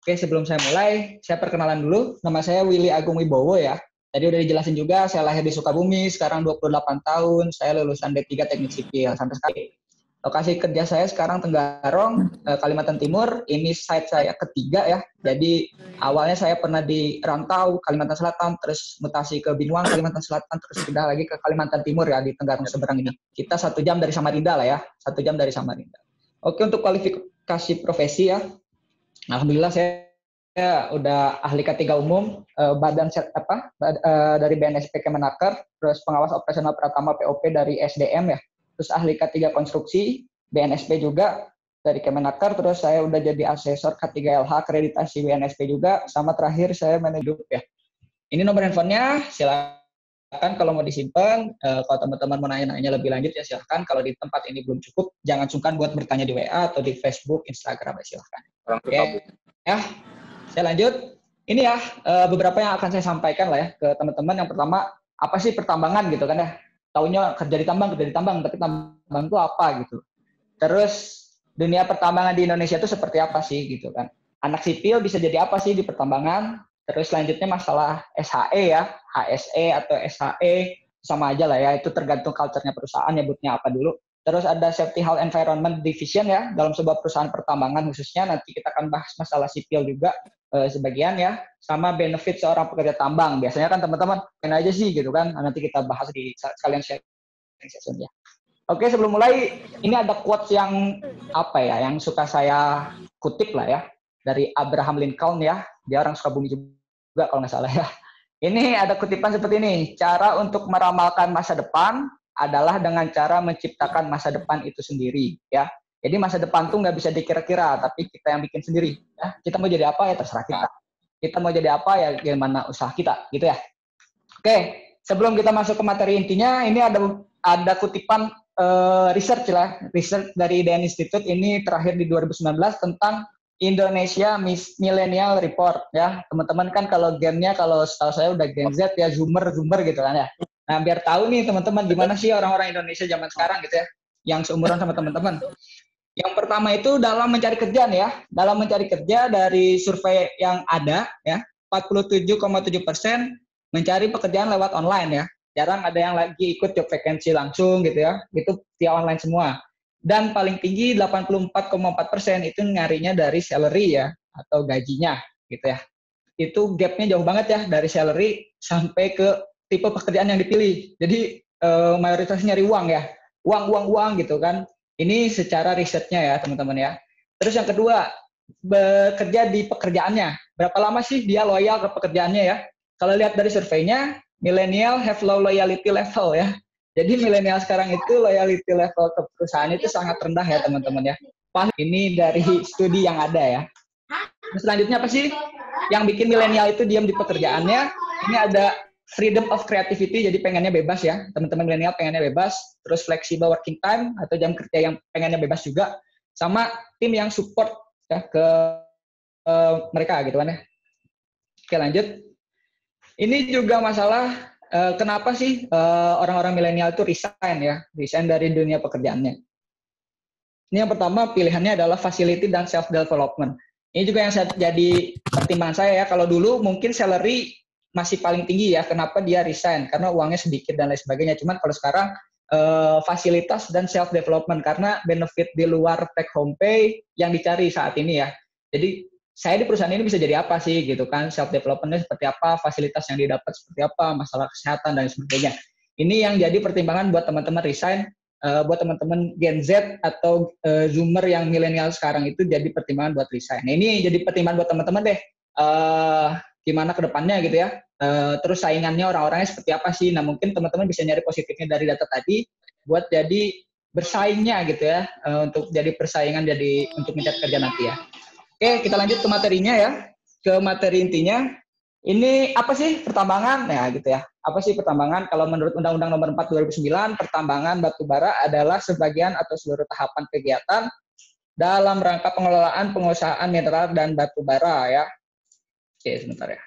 Oke, sebelum saya mulai, saya perkenalan dulu. Nama saya Willy Agung Wibowo ya. Tadi udah dijelasin juga, saya lahir di Sukabumi, sekarang 28 tahun, saya lulusan D3 Teknik Sipil. Sampai sekali. Lokasi kerja saya sekarang Tenggarong, Kalimantan Timur. Ini site saya ketiga ya. Jadi awalnya saya pernah di Rantau, Kalimantan Selatan, terus mutasi ke Binuang, Kalimantan Selatan, terus pindah lagi ke Kalimantan Timur ya, di Tenggarong seberang ini. Kita 1 jam dari Samarinda lah ya, 1 jam dari Samarinda. Oke, untuk kualifikasi profesi ya, alhamdulillah saya udah ahli K3 umum, dari BNSP Kemenaker, terus pengawas operasional Pratama POP dari SDM ya, terus ahli K3 konstruksi BNSP juga dari Kemenaker, terus saya udah jadi asesor K3 LH akreditasi BNSP juga, sama terakhir saya manajer ya. Ini nomor handphonenya, silakan kalau mau disimpan. Kalau teman-teman mau nanya-nanya lebih lanjut ya silahkan. Kalau di tempat ini belum cukup, jangan sungkan buat bertanya di WA atau di Facebook, Instagram ya silahkan. Oke, ya, saya lanjut. Ini ya beberapa yang akan saya sampaikan lah ya ke teman-teman. Yang pertama, apa sih pertambangan gitu kan ya? Taunya kerja di tambang, tapi tambang itu apa gitu. Terus dunia pertambangan di Indonesia itu seperti apa sih gitu kan? Anak sipil bisa jadi apa sih di pertambangan? Terus selanjutnya masalah SHE ya, HSE atau SHE sama aja lah ya, itu tergantung culture-nya perusahaan nyebutnya apa dulu. Terus ada Safety Health Environment Division ya, dalam sebuah perusahaan pertambangan khususnya, nanti kita akan bahas masalah sipil juga sebagian ya, sama benefit seorang pekerja tambang. Biasanya kan teman-teman, aja sih gitu kan, nanti kita bahas di sekalian sharing session ya. Oke, sebelum mulai, ini ada quotes yang yang suka saya kutip lah ya, dari Abraham Lincoln ya, dia orang Sukabumi juga kalau nggak salah ya. Ini ada kutipan seperti ini, cara untuk meramalkan masa depan adalah dengan cara menciptakan masa depan itu sendiri ya. Jadi masa depan tuh nggak bisa dikira-kira, tapi kita yang bikin sendiri ya. Kita mau jadi apa ya terserah kita. Kita mau jadi apa ya gimana usaha kita gitu ya. Oke, sebelum kita masuk ke materi intinya, ini ada kutipan research dari DN Institute ini terakhir di 2019 tentang Indonesia Millennial Report ya. Teman-teman kan kalau gennya kalau setahu saya udah Gen Z ya, zoomer gitu kan ya. Nah, biar tahu nih teman-teman gimana sih orang-orang Indonesia zaman sekarang gitu ya, yang seumuran sama teman-teman. Yang pertama itu dalam mencari kerja nih ya. Dalam mencari kerja dari survei yang ada ya, 47,7% mencari pekerjaan lewat online ya. Jarang ada yang lagi ikut job vacancy langsung gitu ya. Itu via online semua. Dan paling tinggi 84,4% itu nyarinya dari salary ya atau gajinya gitu ya. Itu gapnya jauh banget ya dari salary sampai ke tipe pekerjaan yang dipilih. Jadi mayoritas nyari uang ya. Uang gitu kan. Ini secara risetnya ya teman-teman ya. Terus yang kedua, bekerja di pekerjaannya. Berapa lama sih dia loyal ke pekerjaannya ya? Kalau lihat dari surveinya, millennial have low loyalty level ya. Jadi milenial sekarang itu loyalty level ke perusahaan itu sangat rendah ya teman-teman ya. Ini dari studi yang ada ya. Selanjutnya apa sih yang bikin milenial itu diam di pekerjaannya? Ini ada freedom of creativity, jadi pengennya bebas ya. Teman-teman milenial pengennya bebas, terus flexible working time atau jam kerja yang pengennya bebas juga, sama tim yang support ya ke mereka gitu kan ya. Oke, lanjut. Ini juga masalah kenapa sih orang-orang milenial itu resign dari dunia pekerjaannya. Ini yang pertama pilihannya adalah facility dan self development. Ini juga yang jadi pertimbangan saya ya. Kalau dulu mungkin salary masih paling tinggi ya. Kenapa dia resign? Karena uangnya sedikit dan lain sebagainya. Cuman kalau sekarang fasilitas dan self development karena benefit di luar take home pay yang dicari saat ini ya. Jadi saya di perusahaan ini bisa jadi apa sih gitu kan? Self developmentnya seperti apa? Fasilitas yang didapat seperti apa? Masalah kesehatan dan sebagainya. Ini yang jadi pertimbangan buat teman-teman resign. Buat teman-teman Gen Z atau Zoomer yang milenial sekarang itu jadi pertimbangan buat resign. Nah, ini jadi pertimbangan buat teman-teman deh. Gimana ke depannya gitu ya. Terus saingannya orang-orangnya seperti apa sih. Nah, mungkin teman-teman bisa nyari positifnya dari data tadi buat jadi bersaingnya gitu ya. Untuk jadi persaingan untuk mencari kerja nanti ya. Oke, kita lanjut ke materinya ya. Ke materi intinya. Ini apa sih pertambangan? Nah, gitu ya. Apa sih pertambangan? Kalau menurut Undang-Undang Nomor 4 2009, pertambangan batubara adalah sebagian atau seluruh tahapan kegiatan dalam rangka pengelolaan pengusahaan mineral dan batubara ya. Oke, sebentar ya.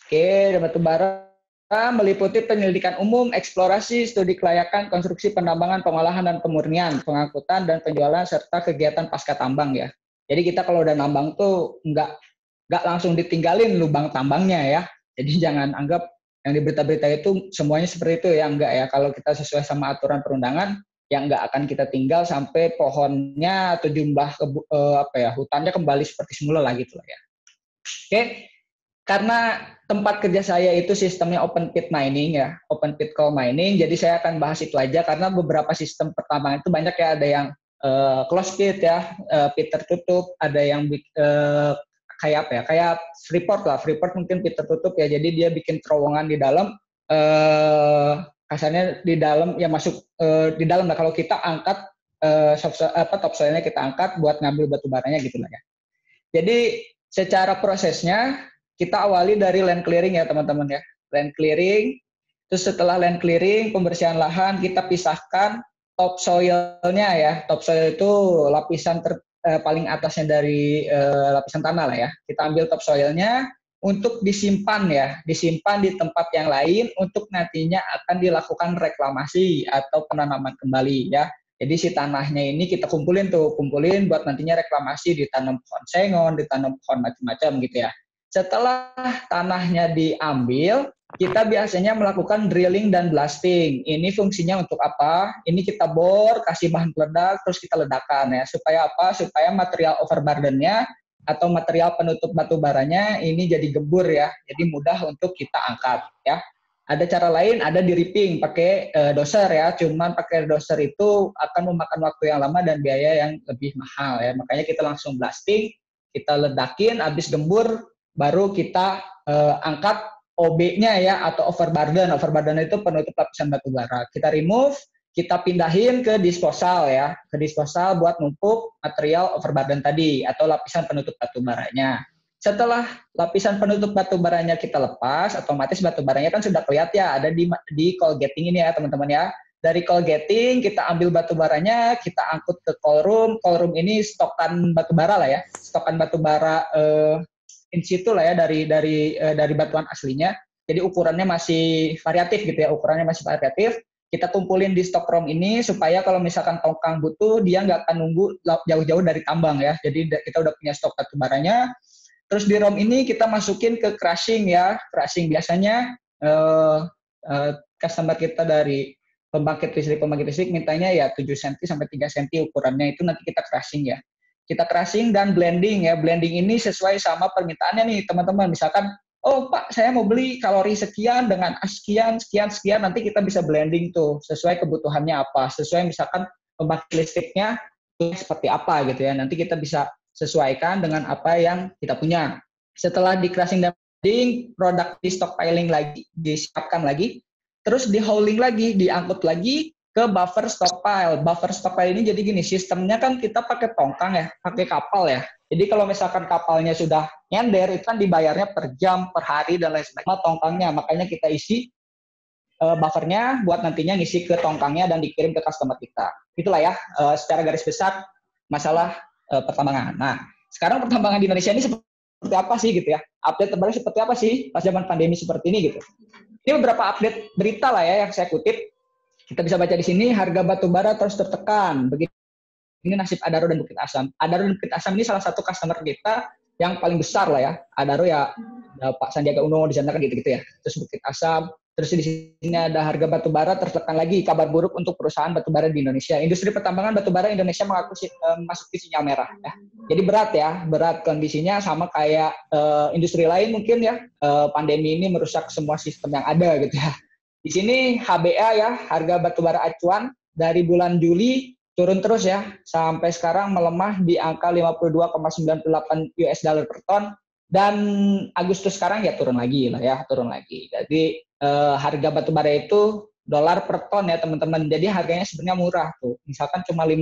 Oke, batubara meliputi penyelidikan umum, eksplorasi, studi kelayakan, konstruksi, penambangan, pengolahan dan pemurnian, pengangkutan dan penjualan serta kegiatan pasca tambang ya. Jadi kita kalau udah nambang tuh nggak langsung ditinggalin lubang tambangnya ya. Jadi jangan anggap yang di berita-berita itu semuanya seperti itu ya, enggak ya. Kalau kita sesuai sama aturan perundangan, yang nggak akan kita tinggal sampai pohonnya atau jumlah hutannya kembali seperti semula lah gitu lah ya. Oke, karena tempat kerja saya itu sistemnya open pit mining ya, open pit coal mining, jadi saya akan bahas itu aja karena beberapa sistem pertambangan itu banyak ya, ada yang close pit ya, pit tertutup, ada yang kayak Freeport lah, Freeport mungkin pit tertutup ya, jadi dia bikin terowongan di dalam, kasarnya di dalam ya masuk di dalam lah, kalau kita angkat topsoilnya kita angkat buat ngambil batu baranya gitu lah ya. Jadi secara prosesnya kita awali dari land clearing ya teman-teman ya. Land clearing, terus setelah land clearing, pembersihan lahan, kita pisahkan topsoilnya ya. Topsoil itu lapisan paling atasnya dari lapisan tanah lah ya. Kita ambil topsoilnya untuk disimpan ya, disimpan di tempat yang lain untuk nantinya akan dilakukan reklamasi atau penanaman kembali ya. Jadi si tanahnya ini kita kumpulin buat nantinya reklamasi, ditanam pohon sengon, ditanam pohon macam-macam gitu ya. Setelah tanahnya diambil, kita biasanya melakukan drilling dan blasting. Ini fungsinya untuk apa? Ini kita bor, kasih bahan peledak, terus kita ledakan ya. Supaya apa? Supaya material overburden-nya atau material penutup batu baranya ini jadi gembur ya. Jadi mudah untuk kita angkat ya. Ada cara lain, ada di ripping pakai doser ya. Cuman pakai doser itu akan memakan waktu yang lama dan biaya yang lebih mahal ya. Makanya kita langsung blasting, kita ledakin, habis gembur, baru kita angkat OB-nya ya atau overburden. Overburden itu penutup lapisan batu bara. Kita remove, kita pindahin ke disposal ya. Ke disposal buat numpuk material overburden tadi atau lapisan penutup batu baranya. Setelah lapisan penutup batu baranya kita lepas, otomatis batu baranya kan sudah kelihatan ya, ada di coal gating ini ya teman-teman ya. Dari coal gating kita ambil batu baranya, kita angkut ke coal room. Coal room ini stokan batu bara lah ya, stokan batu bara in situ lah ya dari batuan aslinya. Jadi ukurannya masih variatif gitu ya, ukurannya masih variatif. Kita kumpulin di stok room ini supaya kalau misalkan tongkang butuh dia nggak akan nunggu jauh-jauh dari tambang ya. Jadi kita udah punya stok batu baranya. Terus di ROM ini kita masukin ke crushing ya. Crushing biasanya customer kita dari pembangkit listrik mintanya ya 7 cm sampai 3 cm ukurannya, itu nanti kita crushing ya. Kita crushing dan blending ya. Blending ini sesuai sama permintaannya nih teman-teman. Misalkan, oh Pak saya mau beli kalori sekian dengan sekian, nanti kita bisa blending tuh sesuai kebutuhannya apa. Sesuai misalkan pembangkit listriknya seperti apa gitu ya. Nanti kita bisa sesuaikan dengan apa yang kita punya. Setelah di crushing dan blending, produk di stockpiling lagi, disiapkan lagi, terus di hauling lagi, diangkut lagi ke buffer stockpile. Buffer stockpile ini jadi gini, sistemnya kan kita pakai tongkang ya, pakai kapal ya. Jadi kalau misalkan kapalnya sudah nyender, itu kan dibayarnya per jam, per hari, dan lain sebagainya tongkangnya. Makanya kita isi buffernya buat nantinya ngisi ke tongkangnya dan dikirim ke customer kita. Itulah ya, secara garis besar masalah pertambangan. Nah, sekarang pertambangan di Indonesia ini seperti apa sih gitu ya? Update terbaru seperti apa sih pas zaman pandemi seperti ini gitu? Ini beberapa update berita lah ya yang saya kutip. Kita bisa baca di sini, harga batu bara terus tertekan. Begini nasib Adaro dan Bukit Asam. Adaro dan Bukit Asam ini salah satu customer kita yang paling besar lah ya. Adaro ya Pak Sandiaga Uno di sana kan gitu-gitu ya. Terus Bukit Asam. Terus di sini ada harga batu bara tertekan lagi, kabar buruk untuk perusahaan batu bara di Indonesia. Industri pertambangan batu bara Indonesia mengaku masuk di sinyal merah. Ya. Jadi berat kondisinya sama kayak industri lain mungkin ya. Pandemi ini merusak semua sistem yang ada gitu ya. Di sini HBA ya, harga batu bara acuan dari bulan Juli turun terus ya, sampai sekarang melemah di angka 52,98 US dollar per ton. Dan Agustus sekarang ya turun lagi lah ya, turun lagi. Jadi harga batu bara itu dolar per ton ya teman-teman. Jadi harganya sebenarnya murah tuh. Misalkan cuma $50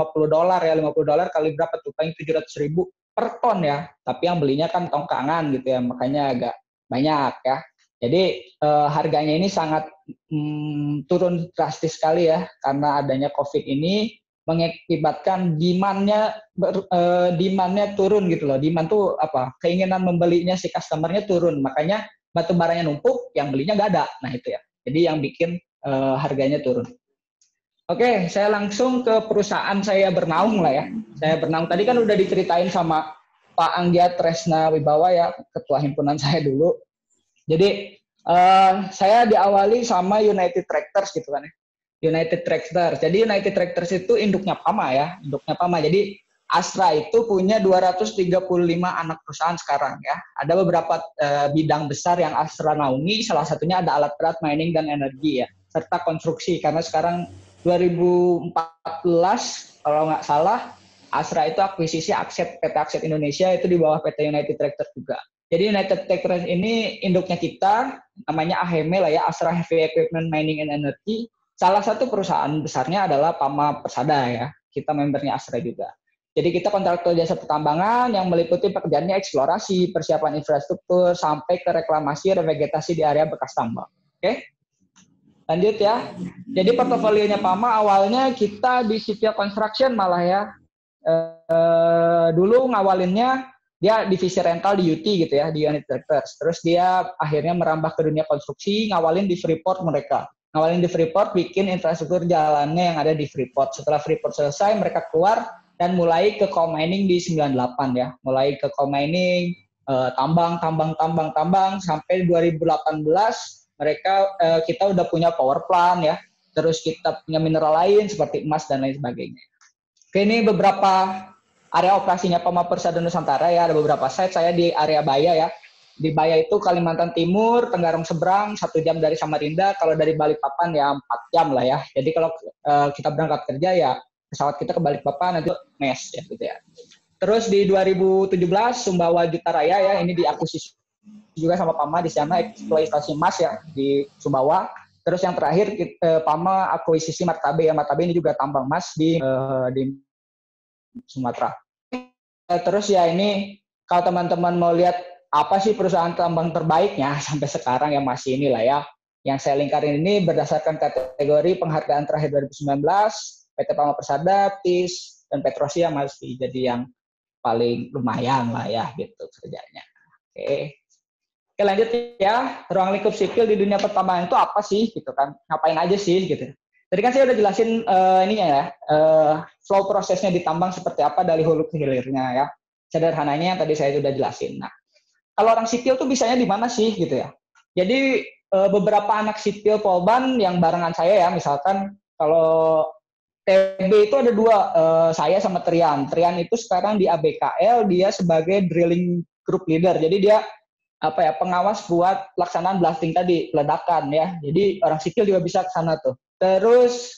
ya, $50 kali berapa tuh? Paling 700.000 per ton ya. Tapi yang belinya kan tongkangan gitu ya, makanya agak banyak ya. Jadi harganya ini sangat turun drastis sekali ya, karena adanya COVID ini mengakibatkan demand-nya turun gitu loh. Demand tuh apa? Keinginan membelinya si customer-nya turun. Makanya batu baranya numpuk, yang belinya nggak ada. Nah itu ya. Jadi yang bikin harganya turun. Oke, saya langsung ke perusahaan saya bernaung lah ya. Saya bernaung tadi kan udah diceritain sama Pak Anggia Tresna Wibawa ya, ketua himpunan saya dulu. Jadi saya diawali sama United Tractors gitu kan ya. United Tractors. Jadi United Tractors itu induknya PAMA ya, induknya PAMA. Jadi Astra itu punya 235 anak perusahaan sekarang ya. Ada beberapa bidang besar yang Astra naungi, salah satunya ada alat berat, mining dan energi ya, serta konstruksi karena sekarang 2014 kalau nggak salah Astra itu akuisisi PT Akset Indonesia itu di bawah PT United Tractors juga. Jadi United Tractors ini induknya kita, namanya AHEME lah ya, Astra Heavy Equipment Mining and Energy. Salah satu perusahaan besarnya adalah PAMA Persada ya, kita membernya Astra juga. Jadi kita kontraktor jasa pertambangan yang meliputi pekerjaannya eksplorasi, persiapan infrastruktur, sampai ke reklamasi, revegetasi di area bekas tambang. Oke? Lanjut ya. Jadi portofolionya PAMA awalnya kita di Civil Construction malah ya. Dulu ngawalinnya dia divisi rental di UT gitu ya, di United Tractors. Terus dia akhirnya merambah ke dunia konstruksi, ngawalin di Freeport mereka. Ngawalin di Freeport, bikin infrastruktur jalannya yang ada di Freeport. Setelah Freeport selesai, mereka keluar dan mulai ke coal mining di 98 ya. Mulai ke coal mining, tambang, sampai 2018 mereka kita udah punya power plant ya, terus kita punya mineral lain seperti emas dan lain sebagainya. Oke, ini beberapa area operasinya PAMA Persada Nusantara ya, ada beberapa site. Saya di area Baya ya, di Baya itu Kalimantan Timur, Tenggarong seberang, 1 jam dari Samarinda. Kalau dari Balikpapan ya 4 jam lah ya. Jadi kalau kita berangkat kerja ya pesawat kita ke Balikpapan nanti mes ya gitu ya. Terus di 2017 Sumbawa Juta Raya ya, ini diakuisisi juga sama PAMA di sana, eksploitasi emas ya di Sumbawa. Terus yang terakhir PAMA akuisisi Martabe ya, Martabe ini juga tambang emas di Sumatera. Terus ya ini kalau teman-teman mau lihat apa sih perusahaan tambang terbaiknya sampai sekarang yang masih inilah ya. Yang saya lingkarin ini berdasarkan kategori penghargaan terakhir 2019, PT PAMA Persada, TIS, dan Petrosia masih jadi yang paling lumayan lah ya gitu kerjanya. Oke. Oke, lanjut ya, ruang lingkup sipil di dunia pertambangan itu apa sih gitu kan, ngapain aja sih gitu. Tadi kan saya udah jelasin ininya ya, flow prosesnya di tambang seperti apa dari hulu ke hilirnya ya, sederhananya yang tadi saya sudah jelasin. Nah, kalau orang sipil tuh bisanya di mana sih gitu ya. Jadi beberapa anak sipil Polban yang barengan saya ya, misalkan kalau TB itu ada 2, saya sama Trian. Trian itu sekarang di ABKL, dia sebagai drilling group leader, jadi dia pengawas buat pelaksanaan blasting tadi, ledakan ya. Jadi orang sipil juga bisa ke sana tuh. Terus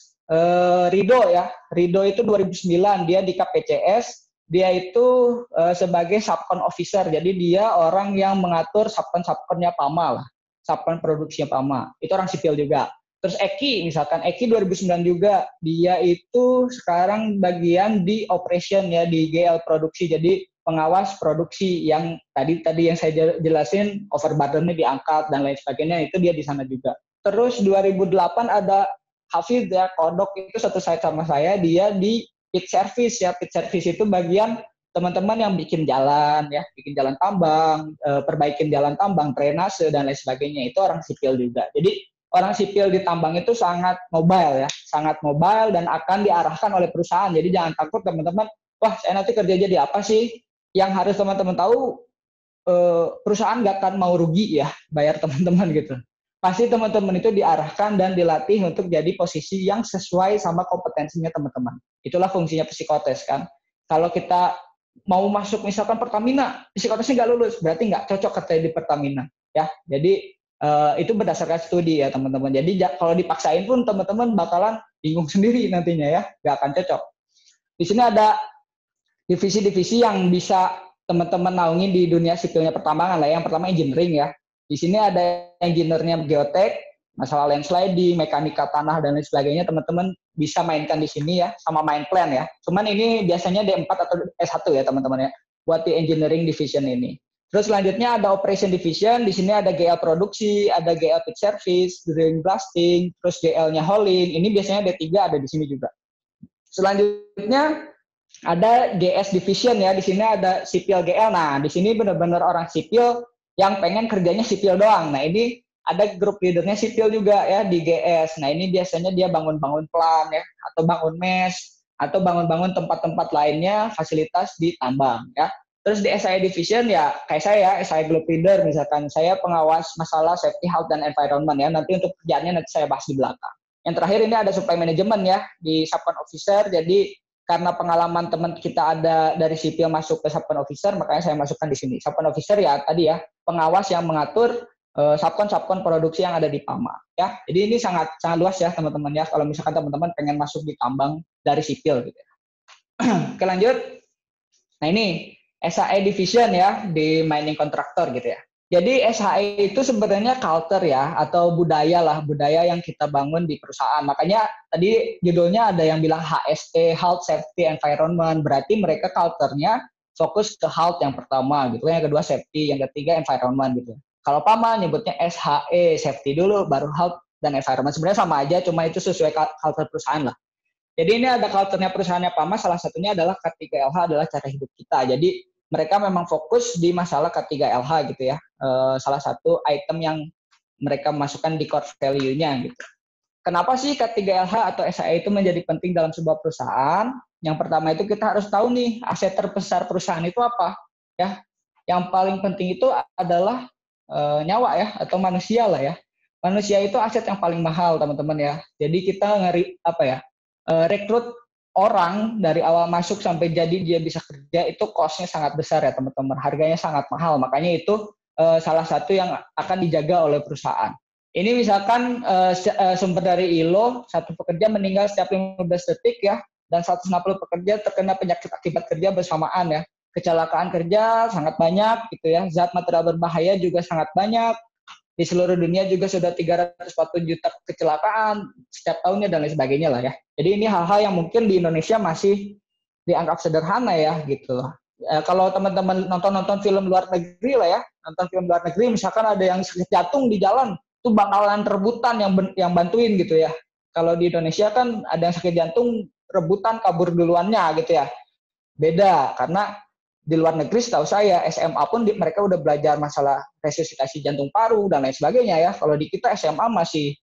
Rido ya, Rido itu 2009 dia di KPCS, dia itu sebagai subcon officer. Jadi dia orang yang mengatur subcon-subconnya PAMA lah, subcon produksinya PAMA. Itu orang sipil juga. Terus Eki misalkan, Eki 2009 juga, dia itu sekarang bagian di operation ya, di GL produksi. Jadi pengawas produksi yang tadi yang saya jelasin, overburdennya diangkat dan lain sebagainya, itu dia di sana juga. Terus 2008 ada Hafid ya, Kodok itu satu site sama saya, dia di pit service ya. Pit service itu bagian teman-teman yang bikin jalan ya, bikin jalan tambang, perbaikin jalan tambang, drainase dan lain sebagainya, itu orang sipil juga. Jadi orang sipil di tambang itu sangat mobile ya, sangat mobile dan akan diarahkan oleh perusahaan. Jadi jangan takut teman-teman, wah saya nanti kerja jadi apa sih? Yang harus teman-teman tahu, perusahaan nggak akan mau rugi ya bayar teman-teman gitu. Pasti teman-teman itu diarahkan dan dilatih untuk jadi posisi yang sesuai sama kompetensinya teman-teman. Itulah fungsinya psikotes kan. Kalau kita mau masuk misalkan Pertamina, psikotesnya nggak lulus, berarti nggak cocok kerja di Pertamina ya. Jadi itu berdasarkan studi ya teman-teman. Jadi kalau dipaksain pun teman-teman bakalan bingung sendiri nantinya ya, nggak akan cocok. Di sini ada divisi-divisi yang bisa teman-teman naungi di dunia sipilnya pertambangan lah. Yang pertama engineering ya. Di sini ada engineer-nya geotek, masalah landsliding, mekanika tanah dan lain sebagainya, teman-teman bisa mainkan di sini ya, sama main plan ya. Cuman ini biasanya D4 atau S1 ya teman-teman ya, buat di engineering division ini. Terus selanjutnya ada operation division, di sini ada GL produksi, ada GL pit service, drilling blasting, terus GL-nya hauling, ini biasanya D3 ada di sini juga. Selanjutnya ada GS division ya, di sini ada sipil GL. Nah, di sini benar-benar orang sipil yang pengen kerjanya sipil doang. Nah ini ada grup leadernya sipil juga ya di GS. Nah ini biasanya dia bangun-bangun plan ya, atau bangun mes, atau bangun-bangun tempat-tempat lainnya, fasilitas di tambang ya. Terus di SIA Division ya kayak saya ya, SIA Group Leader misalkan, saya pengawas masalah safety, health, dan environment ya. Nanti untuk kerjaannya nanti saya bahas di belakang. Yang terakhir ini ada supply management ya di Subcon Officer. Jadi karena pengalaman teman kita ada dari sipil masuk ke Subcon Officer, makanya saya masukkan di sini. Subcon Officer ya tadi ya, pengawas yang mengatur subkon produksi yang ada di PAMA ya. Jadi ini sangat luas ya teman-teman ya, kalau misalkan teman-teman pengen masuk di tambang dari sipil gitu ya. Oke lanjut. Nah ini SHE Division ya di mining contractor gitu ya. Jadi SHE itu sebenarnya culture ya, atau budaya lah, budaya yang kita bangun di perusahaan. Makanya tadi judulnya ada yang bilang HSE, Health, Safety, Environment. Berarti mereka culture-nya fokus ke health yang pertama gitu, yang kedua safety, yang ketiga environment gitu. Kalau PAMA nyebutnya SHE, safety dulu, baru health dan environment. Sebenarnya sama aja, cuma itu sesuai culture perusahaan lah. Jadi ini ada culture-nya perusahaannya PAMA, salah satunya adalah K3LH adalah cara hidup kita. Jadi mereka memang fokus di masalah K3LH gitu ya. Salah satu item yang mereka masukkan di core value-nya gitu. Kenapa sih K3LH atau SHE itu menjadi penting dalam sebuah perusahaan? Yang pertama itu kita harus tahu nih, aset terbesar perusahaan itu apa? Ya, yang paling penting itu adalah nyawa ya, atau manusia lah ya. Manusia itu aset yang paling mahal teman-teman ya. Jadi kita rekrut orang dari awal masuk sampai jadi dia bisa kerja itu cost-nya sangat besar ya teman-teman. Harganya sangat mahal. Makanya itu salah satu yang akan dijaga oleh perusahaan. Ini misalkan sumber dari ILO, satu pekerja meninggal setiap 15 detik ya, dan 160 pekerja terkena penyakit akibat kerja bersamaan ya. Kecelakaan kerja sangat banyak gitu ya. Zat material berbahaya juga sangat banyak. Di seluruh dunia juga sudah 340 juta kecelakaan setiap tahunnya dan lain sebagainya lah ya. Jadi ini hal-hal yang mungkin di Indonesia masih dianggap sederhana ya gitu loh. Kalau teman-teman nonton film luar negeri lah ya, nonton film luar negeri misalkan ada yang sakit jantung di jalan, itu bakalan rebutan yang bantuin gitu ya. Kalau di Indonesia kan ada yang sakit jantung, rebutan kabur duluannya gitu ya. Beda, karena di luar negeri setahu saya SMA pun mereka udah belajar masalah resusitasi jantung paru dan lain sebagainya ya. Kalau di kita SMA masih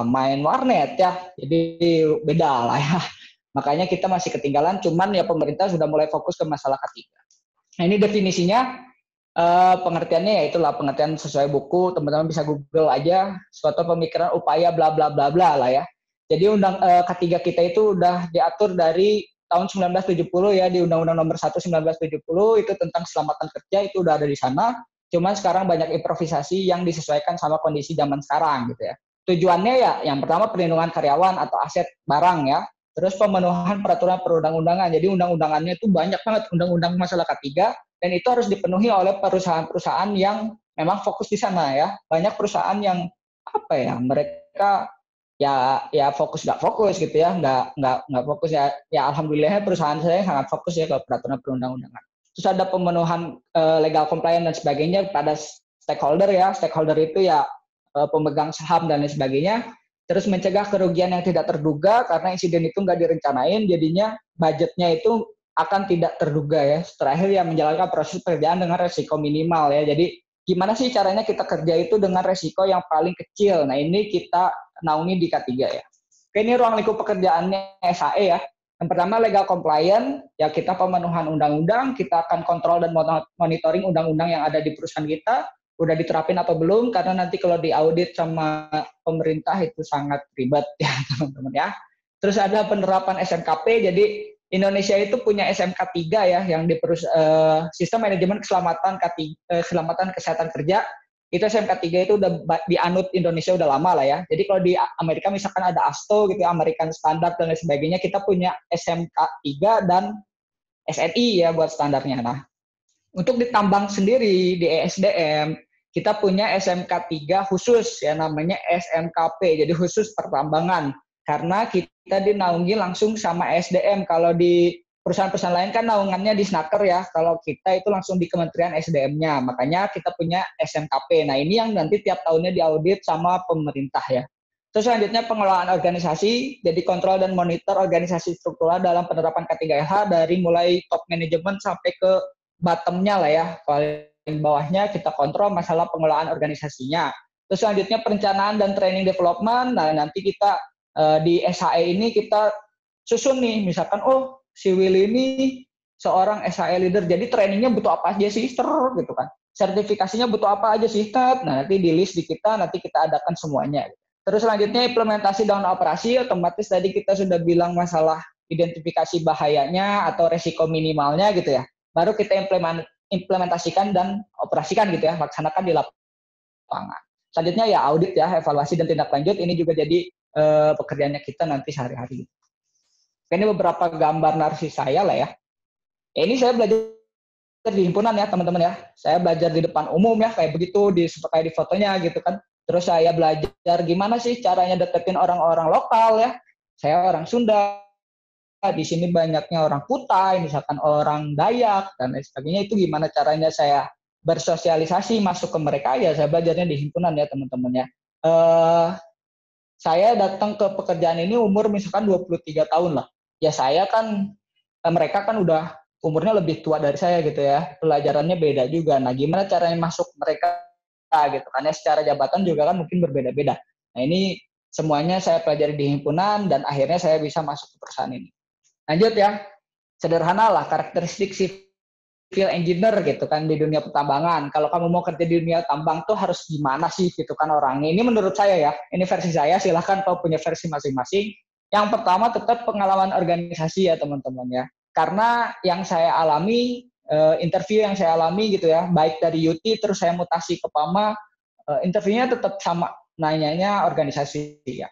main warnet ya. Jadi beda lah ya. Makanya kita masih ketinggalan, cuman ya pemerintah sudah mulai fokus ke masalah ketiga. Nah ini definisinya, pengertiannya ya itulah pengertian sesuai buku, teman-teman bisa Google aja, suatu pemikiran upaya bla bla bla bla lah ya. Jadi ketiga kita itu udah diatur dari tahun 1970 ya, di Undang-Undang Nomor 1 1970 itu tentang keselamatan kerja itu udah ada di sana. Cuman sekarang banyak improvisasi yang disesuaikan sama kondisi zaman sekarang gitu ya. Tujuannya ya yang pertama perlindungan karyawan atau aset barang ya. Terus pemenuhan peraturan perundang-undangan. Jadi undang-undangannya itu banyak banget, undang-undang masalah K3, dan itu harus dipenuhi oleh perusahaan-perusahaan yang memang fokus di sana ya. Banyak perusahaan yang mereka ya fokus nggak fokus gitu ya, nggak fokus ya. Ya alhamdulillah perusahaan saya sangat fokus ya ke peraturan perundang-undangan. Terus ada pemenuhan legal compliance dan sebagainya pada stakeholder ya. Stakeholder itu ya pemegang saham dan lain sebagainya. Terus mencegah kerugian yang tidak terduga karena insiden itu nggak direncanain, jadinya budgetnya itu akan tidak terduga ya. Terakhir ya menjalankan proses pekerjaan dengan resiko minimal ya. Jadi gimana sih caranya kita kerja itu dengan resiko yang paling kecil. Nah ini kita naungi di K3 ya. Oke, ini ruang lingkup pekerjaannya SHE ya. Yang pertama legal compliant, ya kita pemenuhan undang-undang, kita akan kontrol dan monitoring undang-undang yang ada di perusahaan kita, udah diterapin atau belum, karena nanti kalau diaudit sama pemerintah itu sangat ribet ya teman-teman ya. Terus ada penerapan SMKP, jadi Indonesia itu punya SMK 3 ya, yang di sistem manajemen keselamatan kesehatan kerja. Itu SMK 3 itu udah dianut Indonesia udah lama lah ya. Jadi kalau di Amerika misalkan ada ASTO gitu ya, American Standard dan lain sebagainya, kita punya SMK 3 dan SNI ya buat standarnya. Nah, untuk ditambang sendiri di ESDM, kita punya SMK 3 khusus ya, namanya SMKP, jadi khusus pertambangan. Karena kita dinaungi langsung sama SDM. Kalau di perusahaan-perusahaan lain kan naungannya di Snaker ya, kalau kita itu langsung di Kementerian SDM-nya. Makanya kita punya SMKP. Nah ini yang nanti tiap tahunnya diaudit sama pemerintah ya. Terus selanjutnya pengelolaan organisasi, jadi kontrol dan monitor organisasi struktural dalam penerapan K3LH dari mulai top management sampai ke bottom-nya lah ya, bawahnya kita kontrol masalah pengelolaan organisasinya. Terus selanjutnya perencanaan dan training development. Nah, nanti kita di SHE ini kita susun nih, misalkan si Willy ini seorang SHE leader, jadi trainingnya butuh apa aja sih, gitu kan. Sertifikasinya butuh apa aja sih, nah nanti di list di kita, nanti kita adakan semuanya. Terus selanjutnya implementasi dan operasi, otomatis tadi kita sudah bilang masalah identifikasi bahayanya atau resiko minimalnya gitu ya. Baru kita implementasikan dan operasikan gitu ya, laksanakan di lapangan. Selanjutnya ya audit ya, evaluasi dan tindak lanjut, ini juga jadi pekerjaannya kita nanti sehari-hari. Ini beberapa gambar narsis saya lah ya. Ini saya belajar di himpunan ya teman-teman ya. Saya belajar di depan umum ya, kayak begitu, kayak di fotonya gitu kan. Terus saya belajar gimana sih caranya deketin orang-orang lokal ya. Saya orang Sunda, di sini banyaknya orang Kutai, misalkan orang Dayak, dan lain sebagainya. Itu gimana caranya saya bersosialisasi masuk ke mereka, ya saya belajarnya di himpunan ya teman-teman ya. Saya datang ke pekerjaan ini umur misalkan 23 tahun lah. Ya saya kan, mereka kan udah umurnya lebih tua dari saya gitu ya, pelajarannya beda juga. Nah gimana caranya masuk mereka gitu, karena secara jabatan juga kan mungkin berbeda-beda. Nah ini semuanya saya pelajari di himpunan dan akhirnya saya bisa masuk ke perusahaan ini. Lanjut ya, sederhana lah karakteristik civil engineer gitu kan di dunia pertambangan. Kalau kamu mau kerja di dunia tambang tuh harus gimana sih gitu kan orangnya. Ini menurut saya ya, ini versi saya, silahkan kalau punya versi masing-masing. Yang pertama tetap pengalaman organisasi ya teman-teman ya. Karena yang saya alami, interview yang saya alami gitu ya, baik dari UT terus saya mutasi ke PAMA, interviewnya tetap sama, nanyanya organisasi ya.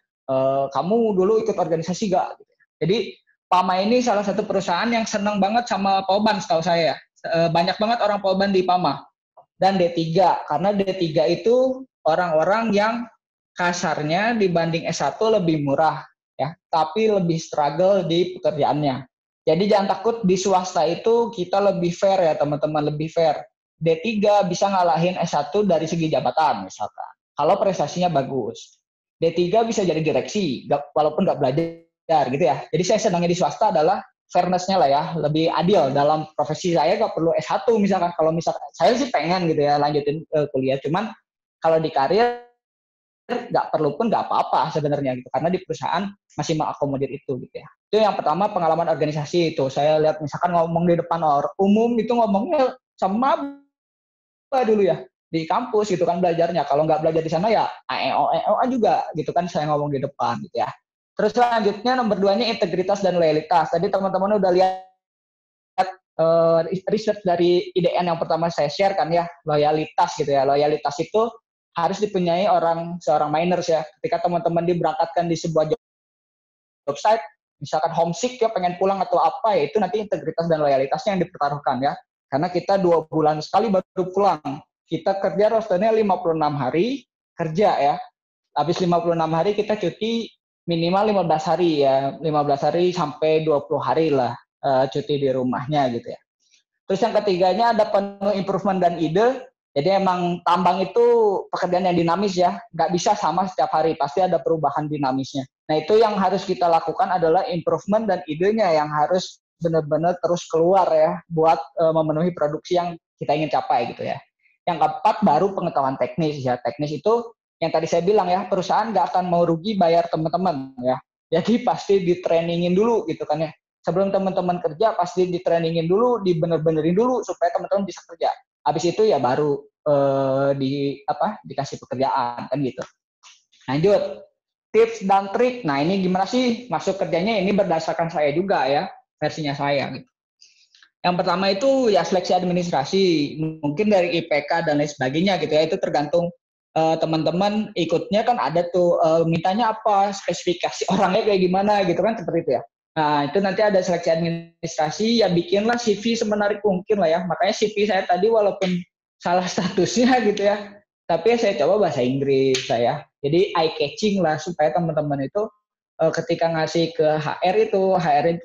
Kamu dulu ikut organisasi gak? Jadi PAMA ini salah satu perusahaan yang senang banget sama Polban setahu saya. Banyak banget orang Polban di PAMA. Dan D3, karena D3 itu orang-orang yang kasarnya dibanding S1 lebih murah ya, tapi lebih struggle di pekerjaannya. Jadi jangan takut, di swasta itu kita lebih fair ya teman-teman, lebih fair. D3 bisa ngalahin S1 dari segi jabatan misalkan, kalau prestasinya bagus. D3 bisa jadi direksi, walaupun nggak belajar gitu ya. Jadi saya senangnya di swasta adalah fairness-nya lah ya, lebih adil dalam profesi. Saya nggak perlu S1 misalkan, kalau misalkan saya sih pengen gitu ya lanjutin kuliah, cuman kalau di karir nggak perlu pun nggak apa-apa sebenarnya gitu, karena di perusahaan masih mengakomodir itu gitu ya. Itu yang pertama, pengalaman organisasi. Itu saya lihat misalkan ngomong di depan orang umum itu ngomongnya sama apa dulu ya di kampus gitu kan belajarnya. Kalau nggak belajar di sana ya AEO juga gitu kan saya ngomong di depan gitu ya. Terus selanjutnya nomor 2-nya integritas dan loyalitas. Tadi teman-teman udah lihat research dari IDN yang pertama saya share kan ya, loyalitas gitu ya. Loyalitas itu harus dipunyai seorang miners ya. Ketika teman-teman diberangkatkan di sebuah job site, misalkan homesick ya, pengen pulang atau apa ya, itu nanti integritas dan loyalitasnya yang dipertaruhkan ya. Karena kita 2 bulan sekali baru pulang. Kita kerja rosternya 56 hari kerja ya. Habis 56 hari kita cuti minimal 15 hari ya. 15 hari sampai 20 hari lah cuti di rumahnya gitu ya. Terus yang ketiganya ada penuh improvement dan ide. Jadi emang tambang itu pekerjaan yang dinamis ya, nggak bisa sama setiap hari, pasti ada perubahan dinamisnya. Nah itu yang harus kita lakukan adalah improvement dan idenya yang harus benar-benar terus keluar ya, buat memenuhi produksi yang kita ingin capai gitu ya. Yang keempat baru pengetahuan teknis ya. Teknis itu yang tadi saya bilang ya, perusahaan nggak akan mau rugi bayar teman-teman ya. Jadi pasti di-trainingin dulu gitu kan ya. Sebelum teman-teman kerja pasti di-trainingin dulu, dibener-benerin dulu supaya teman-teman bisa kerja. Habis itu ya baru dikasih pekerjaan kan gitu. Lanjut, tips dan trik. Nah ini gimana sih masuk kerjanya, ini berdasarkan saya juga ya, versinya saya gitu. Yang pertama itu ya seleksi administrasi, mungkin dari IPK dan lain sebagainya gitu ya, itu tergantung teman-teman ikutnya kan ada tuh mintanya apa, spesifikasi orangnya kayak gimana gitu kan, seperti itu ya. Nah, itu nanti ada seleksi administrasi, ya bikinlah CV semenarik mungkin lah ya. Makanya CV saya tadi walaupun salah statusnya gitu ya, tapi saya coba bahasa Inggris saya. Jadi eye catching lah supaya teman-teman itu ketika ngasih ke HR itu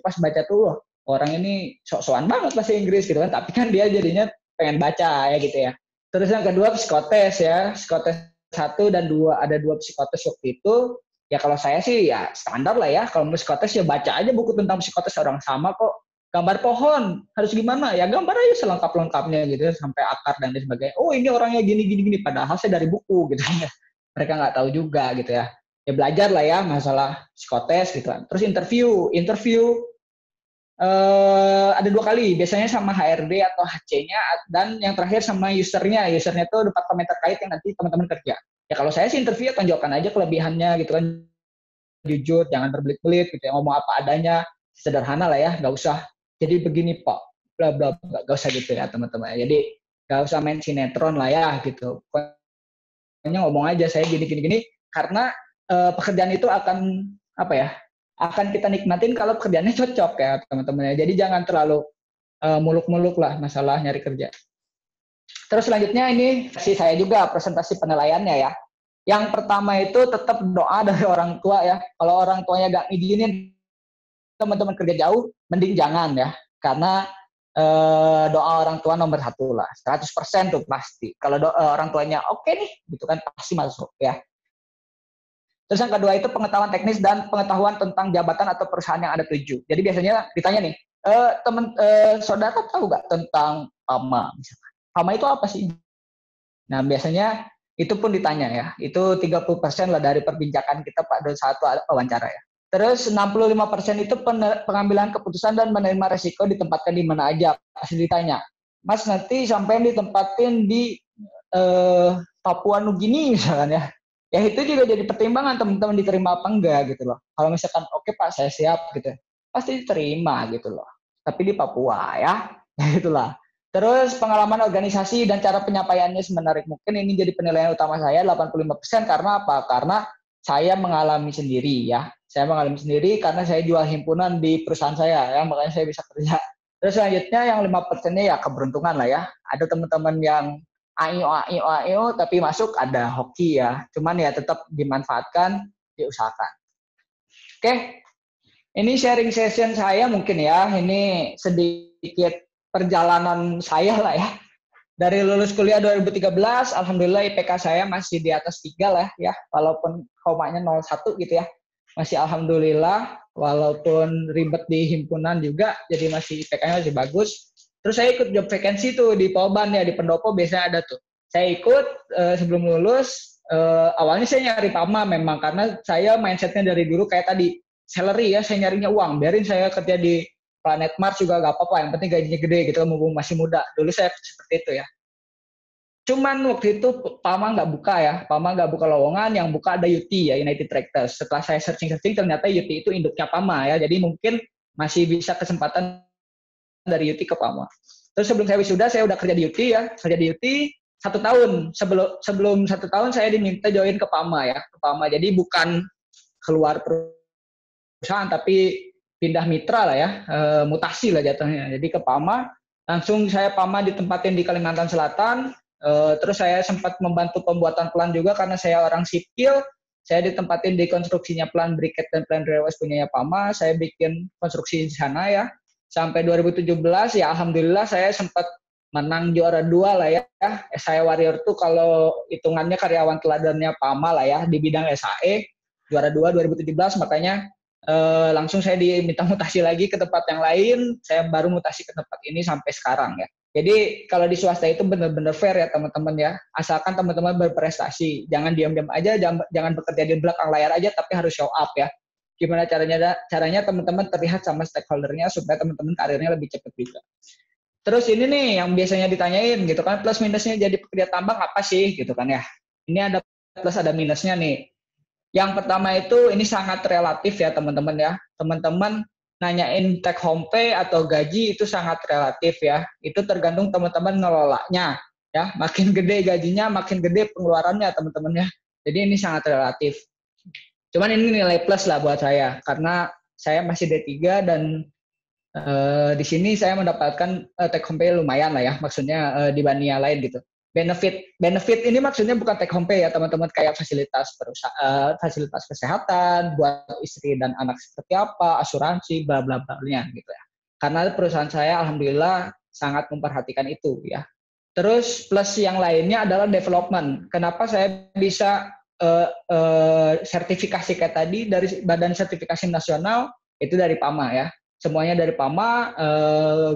pas baca tuh, orang ini sok-sokan banget bahasa Inggris gitu kan, tapi kan dia jadinya pengen baca ya gitu ya. Terus yang kedua psikotes ya, psikotes 1 dan 2, ada 2 psikotes waktu itu. Ya kalau saya sih ya standar lah ya, kalau mau psikotes ya baca aja buku tentang psikotes, orang sama kok. gambar pohon harus gimana ya, gambar aja selengkap-lengkapnya gitu sampai akar dan lain sebagainya. Oh ini orangnya gini gini gini, padahal saya dari buku gitu ya. Mereka nggak tahu juga gitu ya. Ya belajar lah ya masalah psikotes gitu kan. Terus interview ada 2 kali, biasanya sama HRD atau HC-nya, dan yang terakhir sama usernya. Usernya itu departemen terkait yang nanti teman-teman kerja. Ya kalau saya sih interview tonjolkan aja kelebihannya gitu kan, jujur, jangan berbelit-belit gitu ya, ngomong apa adanya, sederhana lah ya, nggak usah jadi begini Pak, bla bla, nggak usah gitu ya teman-teman. Jadi nggak usah main sinetron lah ya gitu. Pokoknya ngomong aja saya gini gini gini, karena pekerjaan itu akan apa ya, akan kita nikmatin kalau pekerjaannya cocok ya teman-teman ya. Jadi jangan terlalu muluk-muluk lah masalah nyari kerja. Terus selanjutnya ini si saya juga presentasi penilaiannya ya. Yang pertama itu tetap doa dari orang tua ya. Kalau orang tuanya gak ngizinin teman-teman kerja jauh, mending jangan ya. Karena doa orang tua nomor 1 lah. 100% tuh pasti. Kalau orang tuanya oke nih, gitu kan pasti masuk ya. Terus yang kedua itu pengetahuan teknis dan pengetahuan tentang jabatan atau perusahaan yang Anda tuju. Jadi biasanya ditanya nih, saudara tahu nggak tentang PAMA? Misalkan. PAMA itu apa sih? Nah biasanya itu pun ditanya ya. Itu 30% lah dari perbincangan kita pada satu wawancara ya. Terus 65% itu pengambilan keputusan dan menerima resiko ditempatkan di mana aja. Pasti ditanya, Mas nanti sampai ditempatin di Papua Nugini misalkan ya. Ya itu juga jadi pertimbangan teman-teman diterima apa enggak gitu loh. Kalau misalkan oke Pak saya siap gitu, pasti diterima gitu loh. Tapi di Papua ya, itulah. Terus pengalaman organisasi dan cara penyampaiannya semenarik mungkin, ini jadi penilaian utama saya 85%. Karena apa? Karena saya mengalami sendiri ya. Saya mengalami sendiri karena saya jual himpunan di perusahaan saya ya, makanya saya bisa kerja. Terus selanjutnya yang 5%-nya ya keberuntungan lah ya. Ada teman-teman yang AIO tapi masuk, ada hoki ya. Cuman ya tetap dimanfaatkan, diusahakan. Oke. Ini sharing session saya mungkin ya. Ini sedikit perjalanan saya lah ya. Dari lulus kuliah 2013, alhamdulillah IPK saya masih di atas 3 lah ya. Walaupun komanya 01 gitu ya. Masih alhamdulillah, walaupun ribet di himpunan juga, jadi masih IPK-nya masih bagus. Terus saya ikut job vacancy tuh di Polban ya, di Pendopo biasanya ada tuh. Saya ikut sebelum lulus, awalnya saya nyari PAMA memang, karena saya mindsetnya dari dulu kayak tadi, salary ya, saya nyarinya uang. Biarin saya kerja di Planet Mars juga gak apa-apa, yang penting gajinya gede gitu, mumpung masih muda. Dulu saya seperti itu ya. Cuman waktu itu PAMA nggak buka ya, PAMA nggak buka lowongan, yang buka ada UT ya, United Tractors. Setelah saya searching ternyata UT itu induknya PAMA ya, jadi mungkin masih bisa kesempatan dari UT ke PAMA. Terus sebelum saya wisuda, saya udah kerja di UT ya, kerja di UT 1 tahun. Sebelum 1 tahun saya diminta join ke PAMA ya, ke PAMA. Jadi bukan keluar perusahaan, tapi pindah mitra lah ya, mutasi lah jatuhnya. Jadi ke PAMA, langsung saya PAMA ditempatin di Kalimantan Selatan. Terus saya sempat membantu pembuatan plan juga karena saya orang sipil. Saya ditempatin di konstruksinya plan briket dan plan railways punyanya PAMA. Saya bikin konstruksi di sana ya. Sampai 2017 ya alhamdulillah saya sempat menang juara 2 lah ya. SAE Warrior tuh kalau hitungannya karyawan teladannya PAMA lah ya di bidang SAE. Juara 2 2017, makanya langsung saya diminta mutasi lagi ke tempat yang lain. Saya baru mutasi ke tempat ini sampai sekarang ya. Jadi kalau di swasta itu benar-benar fair ya teman-teman ya. Asalkan teman-teman berprestasi. Jangan diam-diam aja, jangan bekerja di belakang layar aja, tapi harus show up ya. Gimana caranya teman-teman terlihat sama stakeholdernya supaya teman-teman karirnya lebih cepat juga. Terus ini nih yang biasanya ditanyain gitu kan, plus minusnya jadi pekerja tambang apa sih gitu kan ya. Ini ada plus ada minusnya nih. Yang pertama itu ini sangat relatif ya teman-teman ya. Teman-teman nanyain take home pay atau gaji itu sangat relatif ya. Itu tergantung teman-teman ngelolanya ya. Makin gede gajinya, makin gede pengeluarannya teman-teman ya. Jadi ini sangat relatif. Cuman ini nilai plus lah buat saya karena saya masih D3 dan di sini saya mendapatkan take home pay lumayan lah ya. Maksudnya dibanding yang lain gitu. Benefit ini maksudnya bukan take home pay ya teman-teman, kayak fasilitas fasilitas kesehatan buat istri dan anak seperti apa, asuransi bla bla bla gitu ya. Karena perusahaan saya alhamdulillah sangat memperhatikan itu ya. Terus plus yang lainnya adalah development. Kenapa saya bisa sertifikasi kayak tadi dari Badan Sertifikasi Nasional itu dari PAMA ya. semuanya dari PAMA,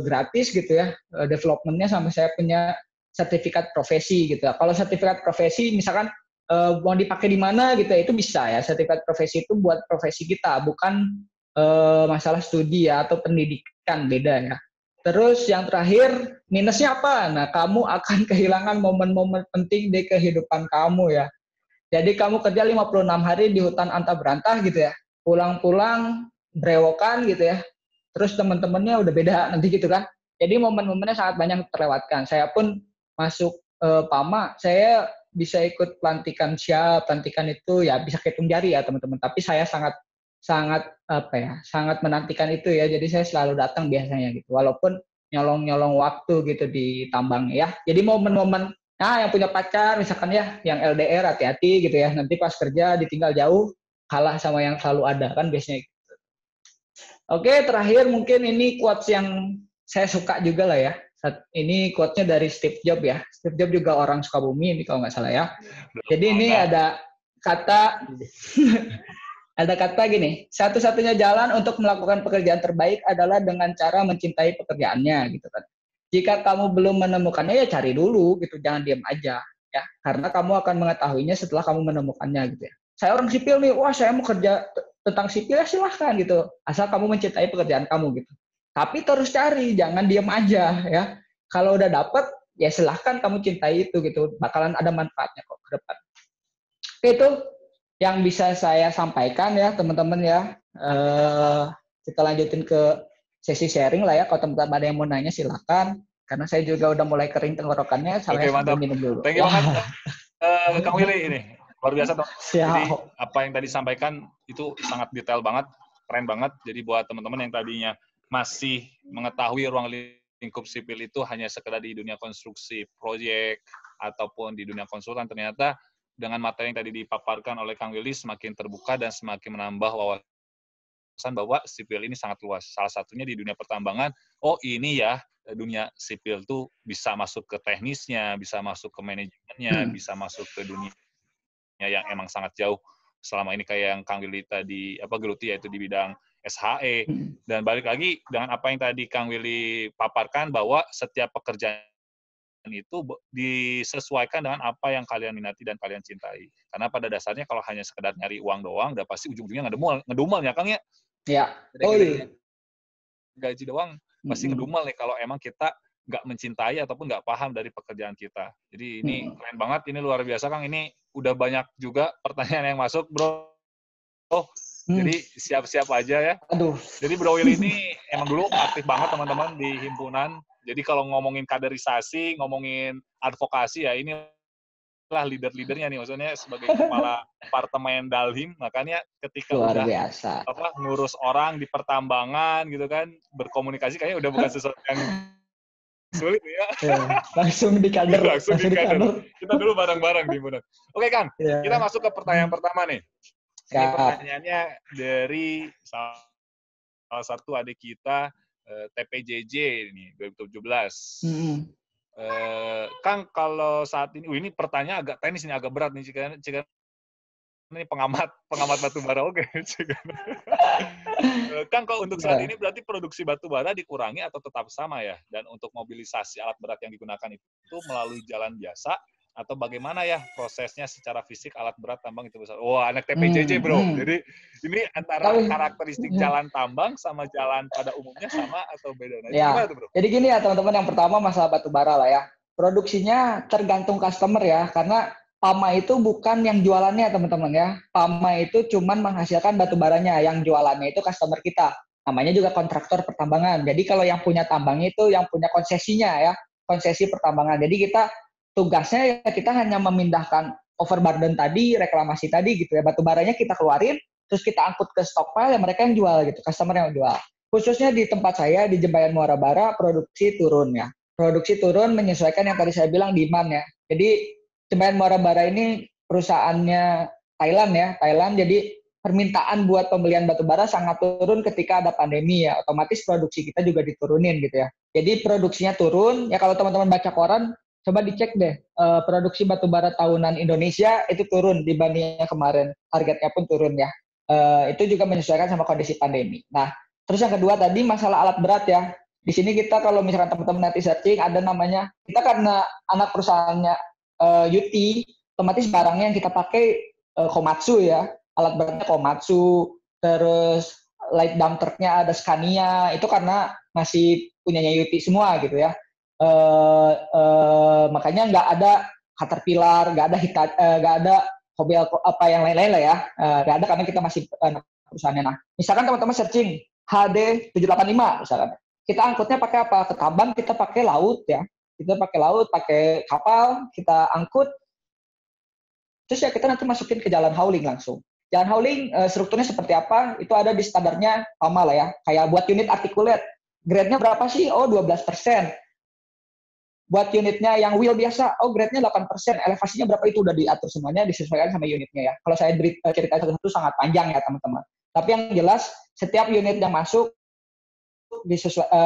gratis gitu ya, developmentnya sampai saya punya sertifikat profesi gitu. Kalau sertifikat profesi misalkan mau dipakai di mana gitu ya, itu bisa ya. Sertifikat profesi itu buat profesi kita, bukan masalah studi ya atau pendidikan, beda ya. Terus yang terakhir, minusnya apa? Nah, kamu akan kehilangan momen-momen penting di kehidupan kamu ya. Jadi kamu kerja 56 hari di hutan antah berantah gitu ya. Pulang-pulang brewokan gitu ya. Terus teman-temannya udah beda nanti gitu kan. Jadi momen-momennya sangat banyak terlewatkan. Saya pun masuk PAMA, saya bisa ikut pelantikan siap, pelantikan itu ya bisa hitung jari ya teman-teman. Tapi saya sangat sangat apa ya, sangat menantikan itu ya. Jadi saya selalu datang biasanya gitu. Walaupun nyolong-nyolong waktu gitu di tambang ya. Jadi momen-momen yang punya pacar misalkan ya, yang LDR hati-hati gitu ya. Nanti pas kerja ditinggal jauh, kalah sama yang selalu ada kan biasanya. Oke, terakhir mungkin ini quotes yang saya suka juga lah ya. Ini quotes-nya dari Steve Jobs ya. Steve Jobs juga orang Sukabumi ini kalau nggak salah ya. Jadi ini ada kata ada kata gini, satu-satunya jalan untuk melakukan pekerjaan terbaik adalah dengan cara mencintai pekerjaannya gitu kan. Jika kamu belum menemukannya ya cari dulu gitu, jangan diam aja ya. Karena kamu akan mengetahuinya setelah kamu menemukannya gitu ya. Saya orang sipil nih, wah saya mau kerja tentang sipil ya silahkan gitu. Asal kamu mencintai pekerjaan kamu gitu. Tapi terus cari, jangan diam aja ya. Kalau udah dapet ya silahkan kamu cintai itu gitu. Bakalan ada manfaatnya kok ke depan. Itu yang bisa saya sampaikan ya teman-teman ya. Kita lanjutin ke sesi sharing lah ya. Kalau teman-teman ada yang mau nanya silakan. Karena saya juga udah mulai kering tenggorokannya. Oke, mantap. Minum dulu. Thank you banget Kang Willy ini. Luar biasa toh. Jadi Siap. apa yang tadi disampaikan itu sangat detail banget, keren banget. Jadi buat teman-teman yang tadinya masih mengetahui ruang lingkup sipil itu hanya sekedar di dunia konstruksi proyek ataupun di dunia konsultan, ternyata dengan materi yang tadi dipaparkan oleh Kang Willy semakin terbuka dan semakin menambah wawasan bahwa sipil ini sangat luas. Salah satunya di dunia pertambangan, oh ini ya dunia sipil tuh bisa masuk ke teknisnya, bisa masuk ke manajemennya, bisa masuk ke dunia yang emang sangat jauh selama ini kayak yang Kang Willy tadi geluti yaitu di bidang SHE. Dan balik lagi dengan apa yang tadi Kang Willy paparkan bahwa setiap pekerjaan itu disesuaikan dengan apa yang kalian minati dan kalian cintai. Karena pada dasarnya kalau hanya sekedar nyari uang doang, udah pasti ujung-ujungnya ngedumel ya Kang ya. Ya. Oh iya. Gaji doang pasti ngedumel nih kalau emang kita nggak mencintai ataupun nggak paham dari pekerjaan kita. Jadi ini keren banget, ini luar biasa Kang. Ini udah banyak juga pertanyaan yang masuk, Bro. Jadi siap-siap aja ya. Aduh. Jadi Bro Will ini emang dulu aktif banget teman-teman di himpunan. Jadi kalau ngomongin kaderisasi, ngomongin advokasi ya ini lah leader-leadernya nih, maksudnya sebagai kepala departemen Dalhim, makanya ketika luar udah biasa. ngurus orang di pertambangan gitu kan, berkomunikasi kayaknya udah bukan sesuatu yang sulit ya. Langsung di kader. Langsung di kader. Kita dulu bareng-bareng di himpunan. Oke Kang, kita masuk ke pertanyaan pertama nih. Ini pertanyaannya dari salah satu adik kita, TPJJ ini 2017. Kang, kalau saat ini, ini pertanyaan agak teknis, ini agak berat nih, Cika. Ini pengamat batu bara, oke. Kang, kalau untuk saat ini berarti produksi batu bara dikurangi atau tetap sama ya? Dan untuk mobilisasi alat berat yang digunakan itu melalui jalan biasa, atau bagaimana ya prosesnya secara fisik alat berat tambang itu besar? Wah, anak TPJJ bro. Jadi ini antara karakteristik jalan tambang sama jalan pada umumnya sama atau beda? Nah, ya. gimana tuh bro? Jadi gini ya teman-teman, yang pertama masalah batu bara lah ya. Produksinya tergantung customer ya, karena PAMA itu bukan yang jualannya teman-teman ya. PAMA itu cuman menghasilkan batu baranya, yang jualannya itu customer kita. Namanya juga kontraktor pertambangan. Jadi kalau yang punya tambang itu yang punya konsesinya ya, konsesi pertambangan. Jadi kita tugasnya ya kita hanya memindahkan overburden tadi, reklamasi tadi gitu ya. Batu baranya kita keluarin, terus kita angkut ke stockpile yang mereka yang jual gitu, customer yang jual. Khususnya di tempat saya di Jembayan Muara Bara, produksi turun ya. Produksi turun menyesuaikan yang tadi saya bilang demand ya. Jadi Jembayan Muara Bara ini perusahaannya Thailand ya, Thailand. Jadi permintaan buat pembelian batu bara sangat turun ketika ada pandemi ya. Otomatis produksi kita juga diturunin gitu ya. Jadi produksinya turun. Ya kalau teman-teman baca koran, coba dicek deh, produksi batubara tahunan Indonesia itu turun dibandingnya kemarin, targetnya pun turun ya. Itu juga menyesuaikan sama kondisi pandemi. Nah, Terus yang kedua tadi masalah alat berat ya. Di sini kita kalau misalkan teman-teman nanti searching ada namanya, kita karena anak perusahaannya UT, otomatis barangnya yang kita pakai Komatsu ya. Alat beratnya Komatsu, terus light dump truck-nya ada Scania, itu karena masih punyanya UT semua gitu ya. Makanya nggak ada Caterpillar, nggak ada Hobel apa yang lain-lain lah ya. Nggak ada karena kita masih perusahaannya. Nah, misalkan teman-teman searching HD 785 misalkan. Kita angkutnya pakai apa? Ke Taban kita pakai laut ya. Kita pakai laut, pakai kapal, kita angkut. Terus ya kita nanti masukin ke jalan hauling langsung. Jalan hauling strukturnya seperti apa? Itu ada di standarnya PAMA lah ya. Kayak buat unit articulate. Grade-nya berapa sih? Oh, 12%. Buat unitnya yang wheel biasa, oh grade-nya 8%, elevasinya berapa itu udah diatur semuanya, disesuaikan sama unitnya ya. Kalau saya cerita satu-satu sangat panjang ya teman-teman. Tapi yang jelas, setiap unit yang masuk,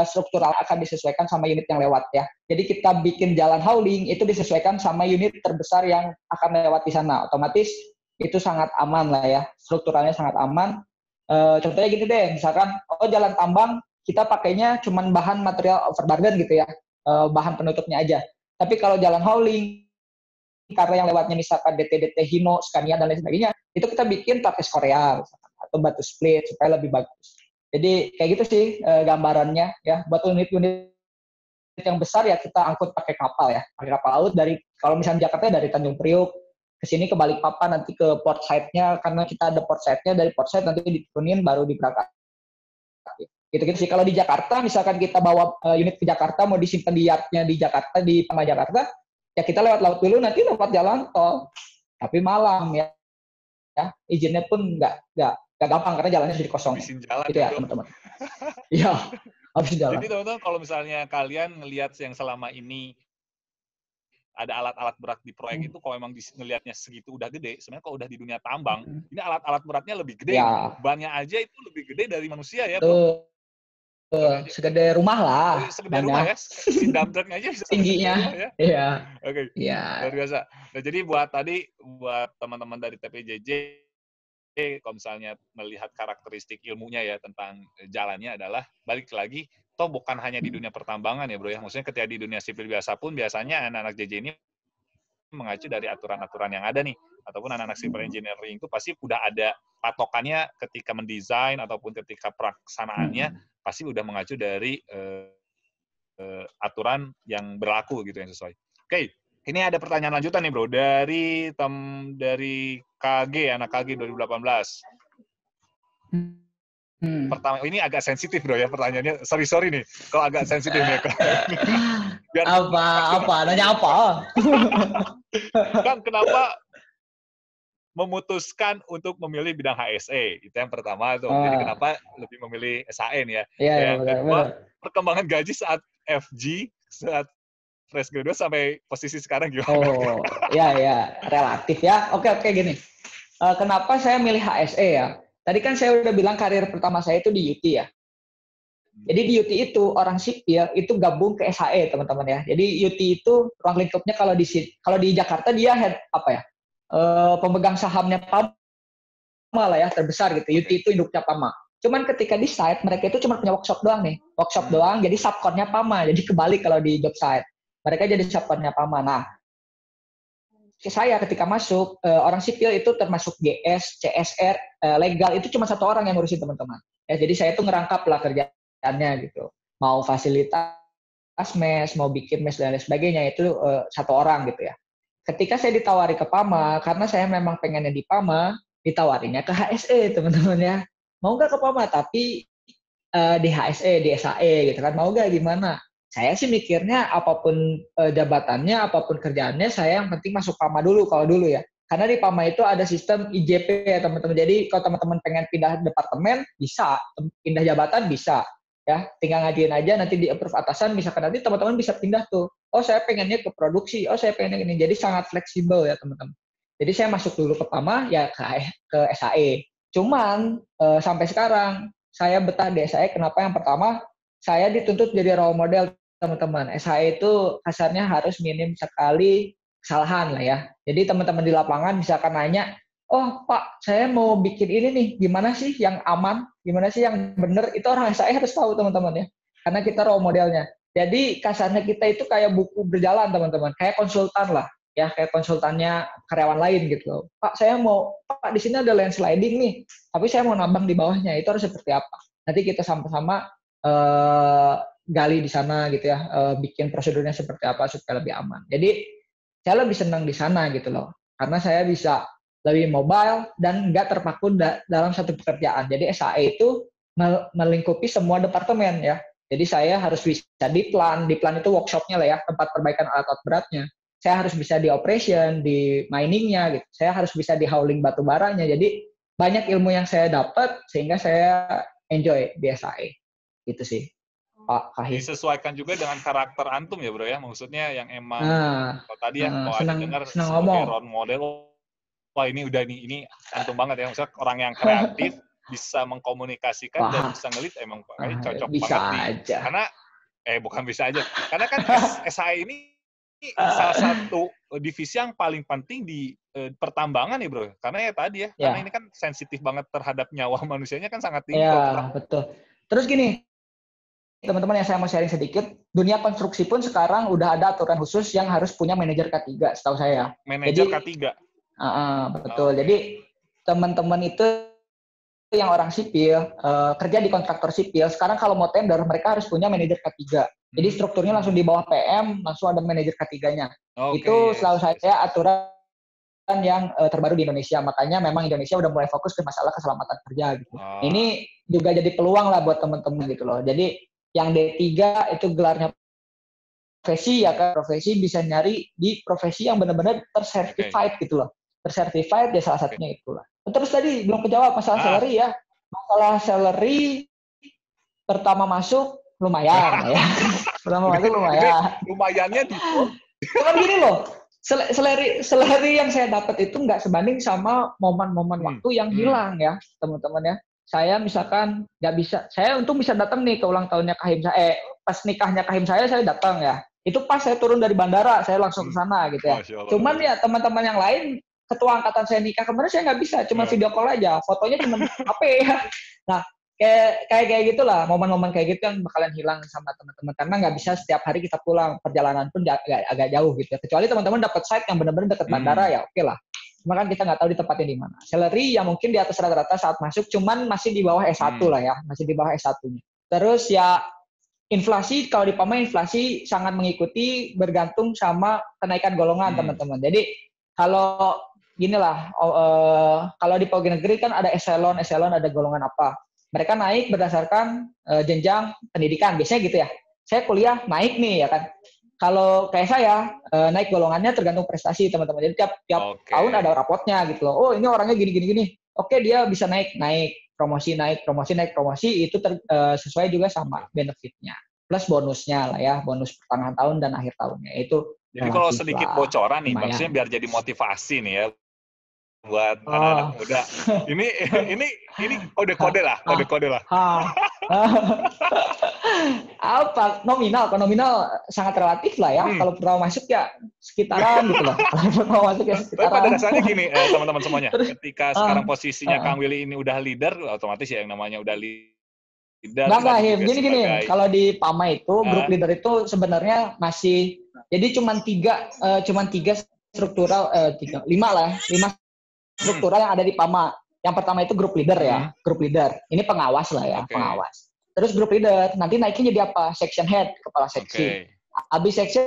struktural akan disesuaikan sama unit yang lewat ya. Jadi kita bikin jalan hauling, itu disesuaikan sama unit terbesar yang akan lewat di sana. Otomatis itu sangat aman lah ya, strukturalnya sangat aman. Contohnya gini deh, misalkan, oh jalan tambang, kita pakainya cuma bahan material overburden gitu ya. Bahan penutupnya aja. Tapi kalau jalan hauling, karena yang lewatnya misalkan DT-DT Hino, Scania, dan lain sebagainya, itu kita bikin pakai Korea atau batu split supaya lebih bagus. Jadi kayak gitu sih gambarannya ya. Buat unit-unit yang besar ya kita angkut pakai kapal ya, pakai kapal laut dari kalau misalnya Jakarta dari Tanjung Priok ke sini ke Balikpapan nanti ke port site-nya karena kita ada port site-nya dari port site nanti diturunin baru diberangkatkan. Gitu-gitu sih. Kalau di Jakarta, misalkan kita bawa unit ke Jakarta, mau disimpan di yardnya di Jakarta, di PAMA Jakarta, ya kita lewat laut dulu, nanti lewat jalan tol. Tapi malam ya, izinnya pun nggak gampang karena jalannya sudah kosong. Habisin jalan gitu ya teman-teman. Iya, habisin jalan. Jadi teman-teman kalau misalnya kalian ngelihat yang selama ini ada alat-alat berat di proyek itu, kalau memang ngelihatnya segitu udah gede, sebenarnya kalau udah di dunia tambang, ini alat-alat beratnya lebih gede. Ya. Bannya aja itu lebih gede dari manusia ya, Bro. Segede rumah lah. Segede rumah ya. Si dump truck aja bisa tingginya. Rumah, ya. Iya. Oke. Iya. Luar biasa. Nah, jadi buat teman-teman dari TPJJ, kalau misalnya melihat karakteristik ilmunya ya tentang jalannya adalah balik lagi, toh bukan hanya di dunia pertambangan ya bro ya. Maksudnya ketika di dunia sipil biasa pun biasanya anak-anak JJ ini mengacu dari aturan-aturan yang ada nih. Ataupun anak-anak civil engineering itu pasti udah ada patokannya ketika mendesain ataupun ketika pelaksanaannya pasti udah mengacu dari aturan yang berlaku gitu yang sesuai. Oke, ini ada pertanyaan lanjutan nih bro dari KG anak KG 2018. Pertama ini agak sensitif bro ya pertanyaannya. Sorry nih kalau agak sensitif nih. Nanya apa? Kan kenapa memutuskan untuk memilih bidang HSE? Itu yang pertama tuh. Jadi kenapa lebih memilih SHN ya? Iya, yang kedua, perkembangan gaji saat FG, saat fresh graduate sampai posisi sekarang gimana? Oh, ya, relatif ya. Oke, gini. Kenapa saya milih HSE ya? Tadi kan saya udah bilang karir pertama saya itu di UT ya. Jadi di UT itu orang sipil itu gabung ke SHE teman-teman ya. Jadi UT itu ruang lingkupnya kalau di Jakarta dia head pemegang sahamnya PAMA lah ya terbesar gitu. UT itu induknya PAMA. Cuman ketika di site mereka itu cuma punya workshop doang nih. Workshop doang jadi subkonnya PAMA. Jadi kebalik kalau di job site. Mereka jadi subkonnya PAMA. Nah, saya ketika masuk orang sipil itu termasuk GS, CSR, legal itu cuma satu orang yang ngurusin teman-teman. Ya, jadi saya tuh ngerangkap lah kerjaannya gitu. Mau fasilitas mes, mau bikin mes dan lain sebagainya itu satu orang gitu ya. Ketika saya ditawari ke PAMA, karena saya memang pengennya di PAMA, ditawarinya ke HSE teman-teman ya. Mau nggak ke PAMA tapi di HSE, di SAE gitu kan. Mau nggak gimana? Saya sih mikirnya apapun jabatannya, apapun kerjaannya, saya yang penting masuk PAMA dulu kalau dulu ya. Karena di PAMA itu ada sistem IJP ya teman-teman. Jadi kalau teman-teman pengen pindah departemen, bisa. Pindah jabatan, bisa. Ya, tinggal ngajuin aja, nanti di approve atasan, misalkan nanti teman-teman bisa pindah tuh. Oh, saya pengennya ke produksi. Oh, saya pengennya ini. Jadi sangat fleksibel ya teman-teman. Jadi saya masuk dulu ke PAMA, ya ke SAE. Cuman sampai sekarang, saya betah di SAE. Kenapa? Yang pertama, saya dituntut jadi role model teman-teman. SHE itu kasarnya harus minim sekali kesalahan lah ya. Jadi teman-teman di lapangan misalkan nanya, oh Pak, saya mau bikin ini nih, gimana sih yang aman, gimana sih yang benar, itu orang SAE harus tahu teman-teman ya, karena kita role modelnya. Jadi kasarnya kita itu kayak buku berjalan teman-teman, kayak konsultan lah, ya kayak konsultannya karyawan lain gitu loh. Pak, saya mau, Pak di sini ada landsliding nih, tapi saya mau nambang di bawahnya, itu harus seperti apa? Nanti kita sama-sama gali di sana gitu ya, bikin prosedurnya seperti apa supaya lebih aman. Jadi saya lebih senang di sana gitu loh, karena saya bisa lebih mobile dan nggak terpaku dalam satu pekerjaan. Jadi SAE itu melingkupi semua departemen ya. Jadi saya harus bisa di plan itu workshopnya lah ya, tempat perbaikan alat-alat beratnya. Saya harus bisa di operation, di miningnya gitu. Saya harus bisa di hauling batu baranya. Jadi banyak ilmu yang saya dapat sehingga saya enjoy di SAE. Gitu sih, Pak Kahim. Disesuaikan juga dengan karakter antum ya bro ya, maksudnya yang emang kalau tadi ya kalau ada senang dengar ngomong. sebagai role model, wah ini udah nih, ini antum banget ya, maksudnya orang yang kreatif bisa mengkomunikasikan dan bisa ngelit, emang kayaknya cocok bisa banget nih. Aja. Karena bukan bisa aja, karena kan SAE ini salah satu divisi yang paling penting di pertambangan nih bro, karena ya tadi ya, karena ini kan sensitif banget terhadap nyawa manusianya kan sangat tinggi. Ya betul. Terus gini, teman-teman yang saya mau sharing sedikit, dunia konstruksi pun sekarang udah ada aturan khusus yang harus punya manajer K3 setahu saya. Manajer K3? Betul. Jadi teman-teman itu yang orang sipil, kerja di kontraktor sipil, sekarang kalau mau tender mereka harus punya manajer K3. Jadi strukturnya langsung di bawah PM, langsung ada manajer K3-nya. Itu selalu saya aturan yang terbaru di Indonesia. Makanya memang Indonesia udah mulai fokus ke masalah keselamatan kerja gitu. Ini juga jadi peluang lah buat teman-teman gitu loh. Jadi yang D3 itu gelarnya profesi ya kan, profesi bisa nyari di profesi yang benar-benar tersertified gitu loh. Tersertified ya salah satunya itulah. Terus tadi belum kejawab masalah salary ya. Masalah salary pertama masuk lumayan ya. Pertama masuk lumayan. Lumayannya di cuman gini loh, salary yang saya dapat itu nggak sebanding sama momen-momen waktu yang hilang ya teman-teman ya. Saya misalkan nggak bisa, saya untung bisa datang nih ke ulang tahunnya Kahim saya, pas nikahnya Kahim saya datang ya. Itu pas saya turun dari bandara, saya langsung ke sana gitu ya. Cuman ya teman-teman yang lain, ketua angkatan saya nikah kemarin saya nggak bisa, cuma video call aja, fotonya cuma HP ya. Nah, kayak gitulah, momen-momen kayak gitu yang bakalan hilang sama teman-teman karena nggak bisa setiap hari kita pulang, perjalanan pun agak jauh gitu ya. Kecuali teman-teman dapat site yang benar-benar dekat bandara ya oke lah. Cuma kan kita nggak tahu di tempatnya di mana. Salary yang mungkin di atas rata-rata saat masuk, cuman masih di bawah S1 lah ya, masih di bawah S1-nya. Terus ya inflasi, kalau di PAMA inflasi sangat mengikuti bergantung sama kenaikan golongan teman-teman. Jadi kalau gini lah, kalau di pegawai negeri kan ada eselon ada golongan apa. Mereka naik berdasarkan jenjang pendidikan, biasanya gitu ya. Saya kuliah naik nih ya kan. Kalau kayak saya, naik golongannya tergantung prestasi teman-teman. Jadi tiap tahun ada rapotnya gitu loh. Oh ini orangnya gini. Oke dia bisa naik. Promosi, itu sesuai juga sama benefitnya. Plus bonusnya lah ya, bonus pertengahan tahun dan akhir tahunnya. Itu jadi kalau sedikit bocoran nih, maksudnya biar jadi motivasi nih ya, buat anak-anak muda. Ini kode-kode lah. Apa nominal sangat relatif lah ya. Kalau pertama masuk ya sekitaran gitu loh. Tapi pada dasarnya gini teman-teman semuanya, ketika sekarang posisinya Kang Willy ini udah leader, otomatis ya yang namanya udah leader. Nggak, gini. Kalau di PAMA itu grup leader itu sebenarnya masih jadi cuma tiga struktural, 5 struktural yang ada di PAMA. Yang pertama itu grup leader ya, grup leader. Ini pengawas lah ya, pengawas. Terus grup leader, nanti naiknya jadi apa? Section head, kepala seksi. Habis section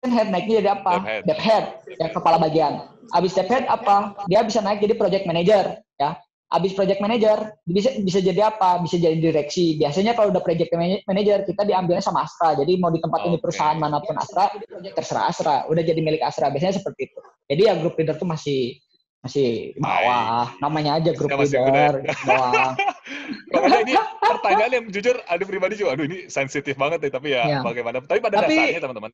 head naiknya jadi apa? Dep head, ya kepala bagian. Habis dep head apa? Dia bisa naik jadi project manager, ya. Habis project manager bisa jadi apa? Bisa jadi direksi. Biasanya kalau udah project manager kita diambilnya sama Astra. Jadi mau ditempatin di perusahaan manapun Astra, terserah Astra. Udah jadi milik Astra. Biasanya seperti itu. Jadi ya grup leader tuh masih bawah, namanya aja grup leader bawah. Pokoknya ini pertanyaan yang jujur, aduh pribadi juga, ini sensitif banget tapi ya bagaimana. Tapi pada dasarnya teman-teman.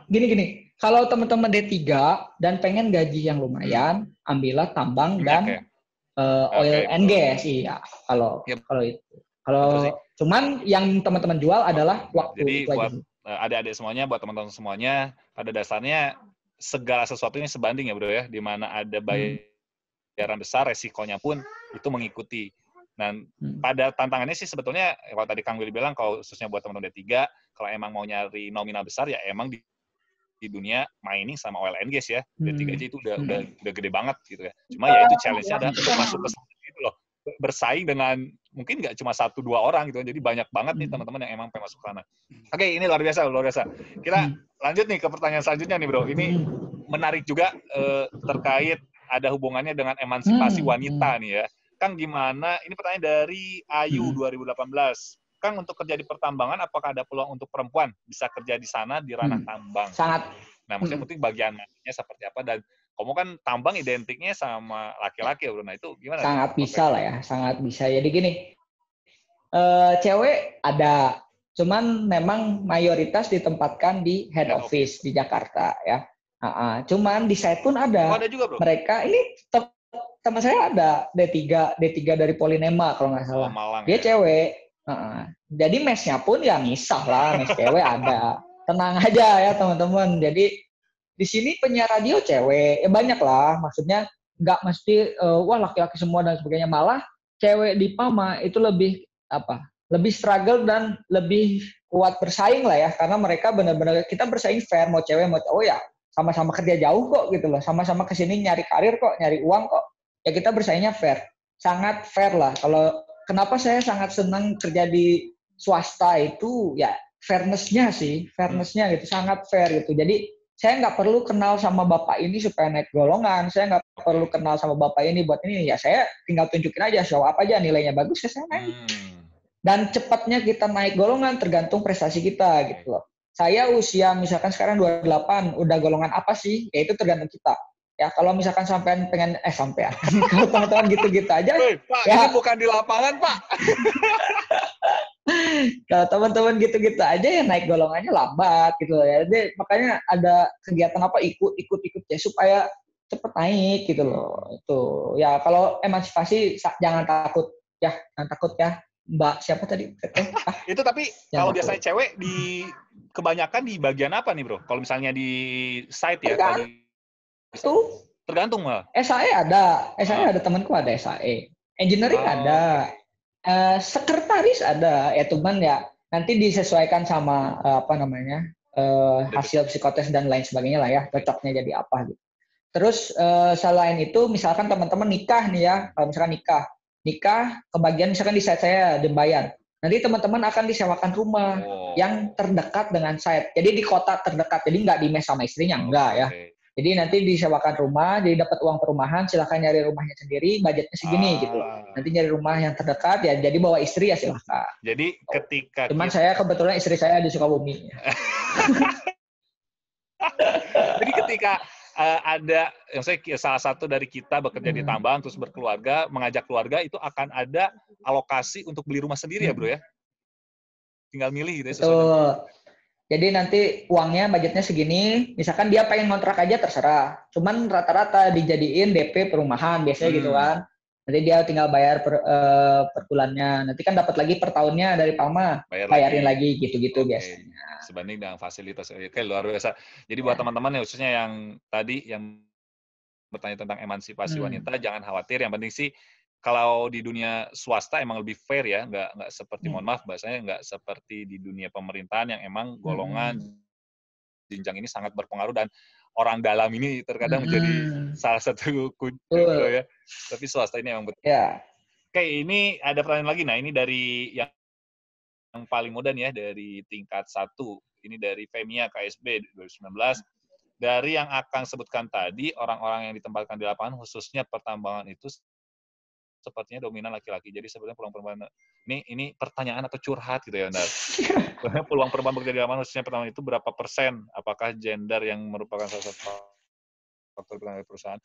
Gini. Kalau teman-teman D3 dan pengen gaji yang lumayan, ambillah tambang dan oil and gas, iya. Kalau itu. Kalau cuman yang teman-teman jual adalah waktu. Jadi buat adik-adik semuanya, buat teman-teman semuanya, pada dasarnya segala sesuatunya sebanding ya bro ya, di mana ada bayaran besar, resikonya pun itu mengikuti. Dan pada tantangannya sih sebetulnya, kalau tadi Kang Willy bilang, kalau khususnya buat teman-teman D3, kalau emang mau nyari nominal besar ya emang di dunia mining sama oil and gas ya. D3 aja itu udah gede banget gitu ya. Cuma ya itu challenge-nya ada untuk masuk ke sana gitu loh. Bersaing dengan mungkin nggak cuma 1-2 orang gitu. Jadi banyak banget nih teman-teman yang emang pengen masuk ke sana. Oke, ini luar biasa, luar biasa. Kita lanjut nih ke pertanyaan selanjutnya nih bro. Ini menarik juga terkait ada hubungannya dengan emansipasi wanita nih ya. Kang gimana? Ini pertanyaan dari Ayu 2018. Kang, untuk kerja di pertambangan, apakah ada peluang untuk perempuan bisa kerja di sana di ranah tambang? Sangat. Nah, maksudnya penting bagian mananya seperti apa, dan kamu kan tambang identiknya sama laki-laki ya, bro. Nah, itu gimana? Sangat bisa lah ya, sangat bisa. Jadi gini, cewek ada, cuman memang mayoritas ditempatkan di head office di Jakarta ya. Cuman di site pun ada. Oh, ada juga, bro? Mereka ini teman saya ada D3 dari Polinema kalau nggak salah. Malang, dia ya? Cewek. Jadi mesnya pun ya misah lah, mes cewek ada. Tenang aja ya teman-teman. Jadi di sini penyiar radio cewek, ya banyak lah. Maksudnya nggak mesti wah laki-laki semua dan sebagainya. Malah cewek di PAMA itu lebih lebih struggle dan lebih kuat bersaing lah ya. Karena mereka benar-benar kita bersaing fair, mau cewek mau cowok ya sama-sama kerja jauh kok gitu loh. Sama-sama kesini nyari karir kok, nyari uang kok. Ya kita bersaingnya fair, sangat fair lah. Kalau kenapa saya sangat senang kerja di swasta itu ya fairness-nya sih, fairness-nya gitu, sangat fair gitu. Jadi saya nggak perlu kenal sama bapak ini supaya naik golongan, saya nggak perlu kenal sama bapak ini buat ini, ya saya tinggal tunjukin aja, show up aja, nilainya bagus ya saya naik. Dan cepatnya kita naik golongan tergantung prestasi kita gitu loh. Saya usia misalkan sekarang 28, udah golongan apa sih? Ya itu tergantung kita. Ya kalau misalkan sampean pengen sampean kalau teman-teman gitu-gitu aja. Woy, Pak, ya. Ini bukan di lapangan, Pak. Kalau teman-teman gitu-gitu aja ya naik golongannya lambat gitu ya. Jadi makanya ada kegiatan apa ikut ya supaya cepet naik gitu loh. Itu ya kalau emansipasi jangan takut ya, Mbak siapa tadi? Itu tapi kalau biasanya cewek kebanyakan di bagian apa nih bro? Kalau misalnya di site ya? Itu tergantung lah. SAE ada temanku ada SAE. Engineering ada. Sekretaris ada. Ya cuman ya nanti disesuaikan sama hasil psikotes dan lain sebagainya lah ya. Cocoknya jadi apa gitu. Terus selain itu misalkan teman-teman nikah nih ya. Kalau misalkan nikah kebagian misalkan di site saya Dembayan. Nanti teman-teman akan disewakan rumah yang terdekat dengan site. Jadi di kota terdekat. Jadi nggak di mes sama istrinya, enggak ya. Jadi nanti disewakan rumah, jadi dapat uang perumahan, silakan nyari rumahnya sendiri, budgetnya segini gitu. Nanti nyari rumah yang terdekat ya, jadi bawa istri ya silakan. Jadi ketika cuman saya kebetulan istri saya di Sukabumi. Jadi ketika ada, yang saya salah satu dari kita bekerja di tambang terus berkeluarga, mengajak keluarga itu akan ada alokasi untuk beli rumah sendiri ya bro ya? Tinggal milih gitu ya sesuai. Jadi nanti uangnya budgetnya segini, misalkan dia pengen kontrak aja terserah. Cuman rata-rata dijadiin DP perumahan biasanya gitu kan. Nanti dia tinggal bayar per bulannya. Nanti kan dapat lagi per tahunnya dari PAMA, bayarin lagi gitu-gitu biasanya. Sebanding dengan fasilitas. Oke, luar biasa. Jadi buat teman-teman yang khususnya yang tadi yang bertanya tentang emansipasi wanita, jangan khawatir. Yang penting sih kalau di dunia swasta emang lebih fair ya, nggak seperti mohon maaf bahasanya nggak seperti di dunia pemerintahan yang emang golongan jenjang ini sangat berpengaruh dan orang dalam ini terkadang menjadi salah satu kunci ya. Tapi swasta ini emang betul. Yeah. Oke, ini ada pertanyaan lagi. Nah, ini dari yang paling muda nih ya, dari tingkat 1. Ini dari Femia KSB 2019. Dari yang Akang sebutkan tadi, orang-orang yang ditempatkan di lapangan khususnya pertambangan itu sepertinya dominan laki-laki. Jadi sebenarnya peluang perempuan ini pertanyaan atau curhat gitu ya, Ndar. Peluang perempuan bekerja di lapangan khususnya pertambangan itu berapa persen? Apakah gender yang merupakan salah satu faktor pengaruh perusahaan?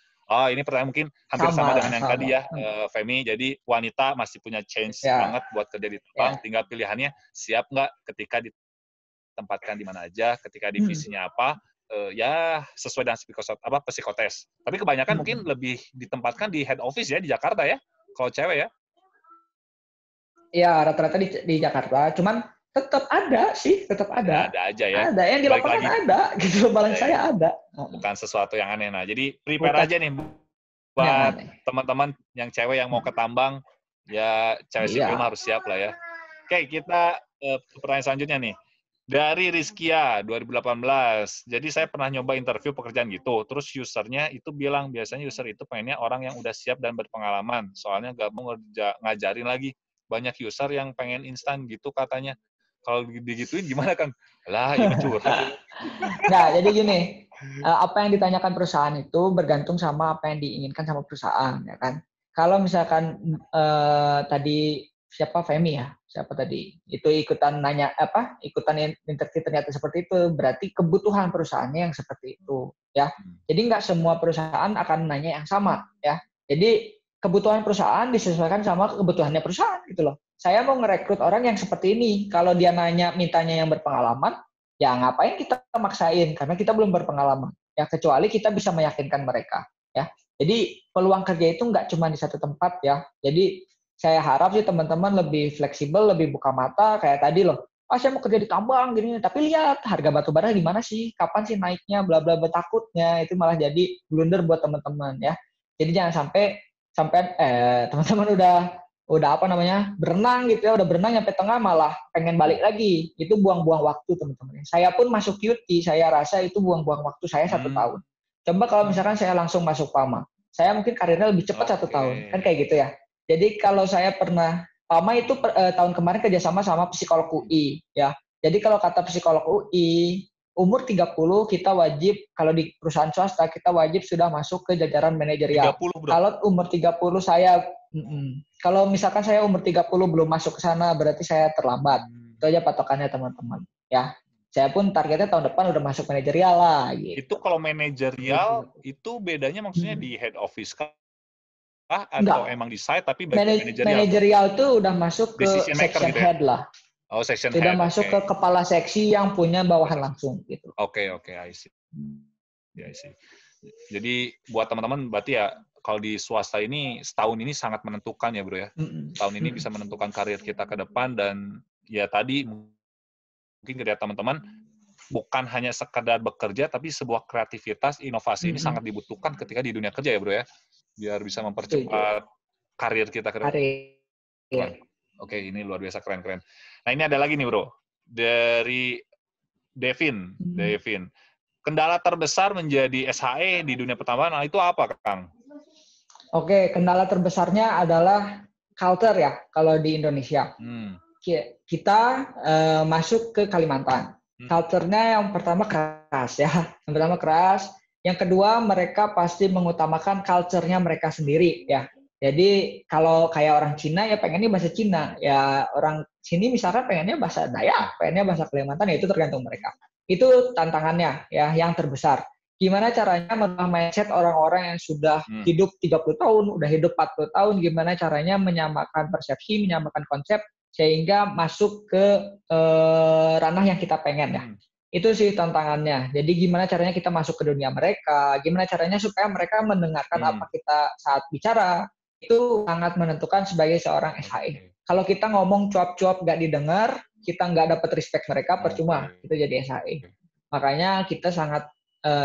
Ini pertanyaan mungkin hampir sama dengan yang tadi ya, Femi. Jadi wanita masih punya chance banget buat kerja di tambang. Tinggal pilihannya siap nggak ketika ditempatkan di mana aja, ketika divisinya apa. Ya sesuai dengan psikotes. Tapi kebanyakan mungkin lebih ditempatkan di head office ya di Jakarta ya. Kalau cewek ya? Ya, rata-rata di Jakarta. Cuman Tetap ada sih, tetap ada. Ada aja ya. Ada, yang di Balik lapangan lagi. ada, gitu. Barang Ya, saya ada. bukan sesuatu yang aneh. Nah, jadi Bukan prepare aja nih yang buat aneh. teman-teman yang cewek yang mau ke tambang, ya cewek sipil mah Iya. harus siap lah ya. Oke, kita pertanyaan selanjutnya nih. Dari Rizkia 2018. Jadi saya pernah nyoba interview pekerjaan gitu. Terus usernya itu bilang biasanya user itu pengennya orang yang udah siap dan berpengalaman. Soalnya nggak mau ngajarin lagi. Banyak user yang pengen instan gitu katanya. Kalau digituin gimana Kang? Lah, ya curhat. Nggak, jadi gini, apa yang ditanyakan perusahaan itu bergantung sama apa yang diinginkan sama perusahaan, ya kan? Kalau misalkan tadi siapa Femi ya, siapa tadi itu ikutan nanya ikutan interview ternyata seperti itu, berarti kebutuhan perusahaannya yang seperti itu, ya. Jadi nggak semua perusahaan akan nanya yang sama, ya. Jadi kebutuhan perusahaan disesuaikan sama kebutuhannya perusahaan, gitu loh. Saya mau ngerekrut orang yang seperti ini, kalau dia mintanya yang berpengalaman, ya ngapain kita maksain karena kita belum berpengalaman, ya, kecuali kita bisa meyakinkan mereka, ya. Jadi peluang kerja itu nggak cuma di satu tempat, ya. Jadi saya harap sih teman-teman lebih fleksibel, lebih buka mata kayak tadi loh. Saya mau kerja di tambang gini, tapi lihat harga batu bara gimana sih, kapan sih naiknya, bla bla bla, takutnya itu malah jadi blunder buat teman-teman, ya. Jadi jangan sampai teman-teman udah berenang gitu ya, udah berenang sampai tengah malah pengen balik lagi, itu buang-buang waktu teman-teman. Saya pun masuk QT, saya rasa itu buang-buang waktu saya 1 tahun. Coba kalau misalkan saya langsung masuk PAMA, saya mungkin karirnya lebih cepat 1 tahun, kan kayak gitu ya. Jadi kalau saya pernah PAMA itu tahun kemarin kerjasama sama psikolog UI, ya. Jadi kalau kata psikolog UI, umur 30 kita wajib, kalau di perusahaan swasta kita wajib sudah masuk ke jajaran manajerial. 30, Bro. Kalau umur 30 saya kalau misalkan saya umur 30 belum masuk ke sana, berarti saya terlambat. Itu aja patokannya teman-teman, ya. Saya pun targetnya tahun depan udah masuk manajerial lah gitu. Itu kalau manajerial itu bedanya maksudnya di head office kah Enggak. atau emang di site tapi bagian manajerial? Manajerial tuh udah masuk ke Decision maker section gitu ya? head lah. Oh, section Sudah head. masuk ke kepala seksi yang punya bawahan langsung gitu. Oke, I see. Ya, I see. Jadi buat teman-teman berarti ya kalau di swasta ini setahun ini sangat menentukan ya, Bro ya. Tahun ini bisa menentukan karir kita ke depan dan ya tadi mungkin kerja teman-teman bukan hanya sekedar bekerja tapi sebuah kreativitas, inovasi ini sangat dibutuhkan ketika di dunia kerja ya, Bro ya. Biar bisa mempercepat karir kita ke depan. Oke, ini luar biasa keren-keren. Nah, ini ada lagi nih, Bro. Dari Devin. Kendala terbesar menjadi SHE di dunia pertambangan itu apa, Kang? Oke, kendala terbesarnya adalah culture ya, kalau di Indonesia. Kita masuk ke Kalimantan. Culture-nya yang pertama keras ya. Yang pertama keras. Yang kedua, mereka pasti mengutamakan culture-nya mereka sendiri ya. Jadi kalau kayak orang Cina ya pengennya bahasa Cina. Ya orang sini misalkan pengennya bahasa Dayak, pengennya bahasa Kalimantan, ya itu tergantung mereka. Itu tantangannya ya yang terbesar. Gimana caranya merubah mindset orang-orang yang sudah hidup 30 tahun, udah hidup 40 tahun, gimana caranya menyamakan persepsi, menyamakan konsep, sehingga masuk ke ranah yang kita pengen ya. Itu sih tantangannya. Jadi gimana caranya kita masuk ke dunia mereka, gimana caranya supaya mereka mendengarkan apa kita saat bicara, itu sangat menentukan sebagai seorang SHE. Kalau kita ngomong cuap-cuap nggak didengar, kita nggak dapat respect mereka, percuma kita jadi SHE. Makanya kita sangat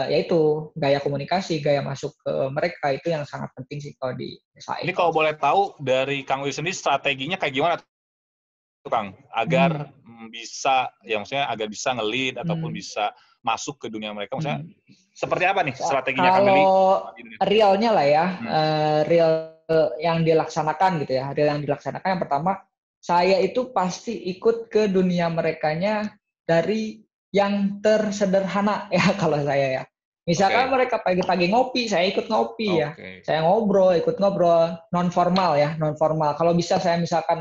yaitu gaya komunikasi, gaya masuk ke mereka itu yang sangat penting sih kalau di SHE. Ini kalau boleh tahu dari Kang Willy sendiri strateginya kayak gimana tuh, Kang? Agar bisa, ya maksudnya agar bisa nge-lead ataupun bisa masuk ke dunia mereka, maksudnya seperti apa nih strateginya Kang Willy? Kalau realnya lah ya, real yang dilaksanakan gitu ya, real yang dilaksanakan yang pertama, saya itu pasti ikut ke dunia merekanya dari yang tersederhana ya kalau saya ya. Misalkan mereka pagi-pagi ngopi, saya ikut ngopi ya. Saya ikut ngobrol, non formal ya, non formal. Kalau bisa saya misalkan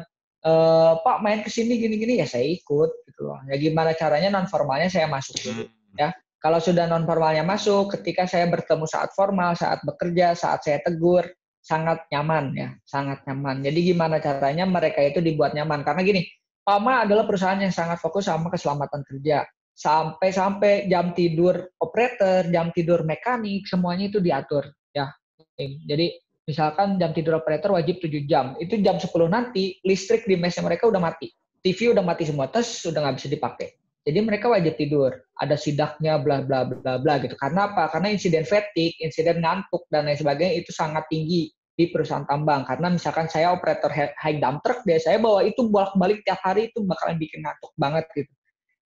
Pak main kesini gini-gini ya saya ikut gitu loh. Ya gimana caranya non formalnya saya masuk dulu ya. Kalau sudah non formalnya masuk, ketika saya bertemu saat formal, saat bekerja, saat saya tegur, sangat nyaman ya, sangat nyaman. Jadi gimana caranya mereka itu dibuat nyaman? Karena gini, PAMA adalah perusahaan yang sangat fokus sama keselamatan kerja. Sampai jam tidur operator, jam tidur mekanik, semuanya itu diatur ya. Jadi misalkan jam tidur operator wajib 7 jam. Itu jam 10 nanti listrik di mesnya mereka udah mati. TV udah mati semua, tes udah nggak bisa dipakai. Jadi mereka wajib tidur. Ada sidaknya, bla bla bla bla gitu. Karena apa? Karena insiden fatigue, insiden ngantuk dan lain sebagainya itu sangat tinggi di perusahaan tambang. Karena misalkan saya operator high dump truck, saya bawa itu bolak-balik tiap hari itu bakalan bikin ngantuk banget gitu.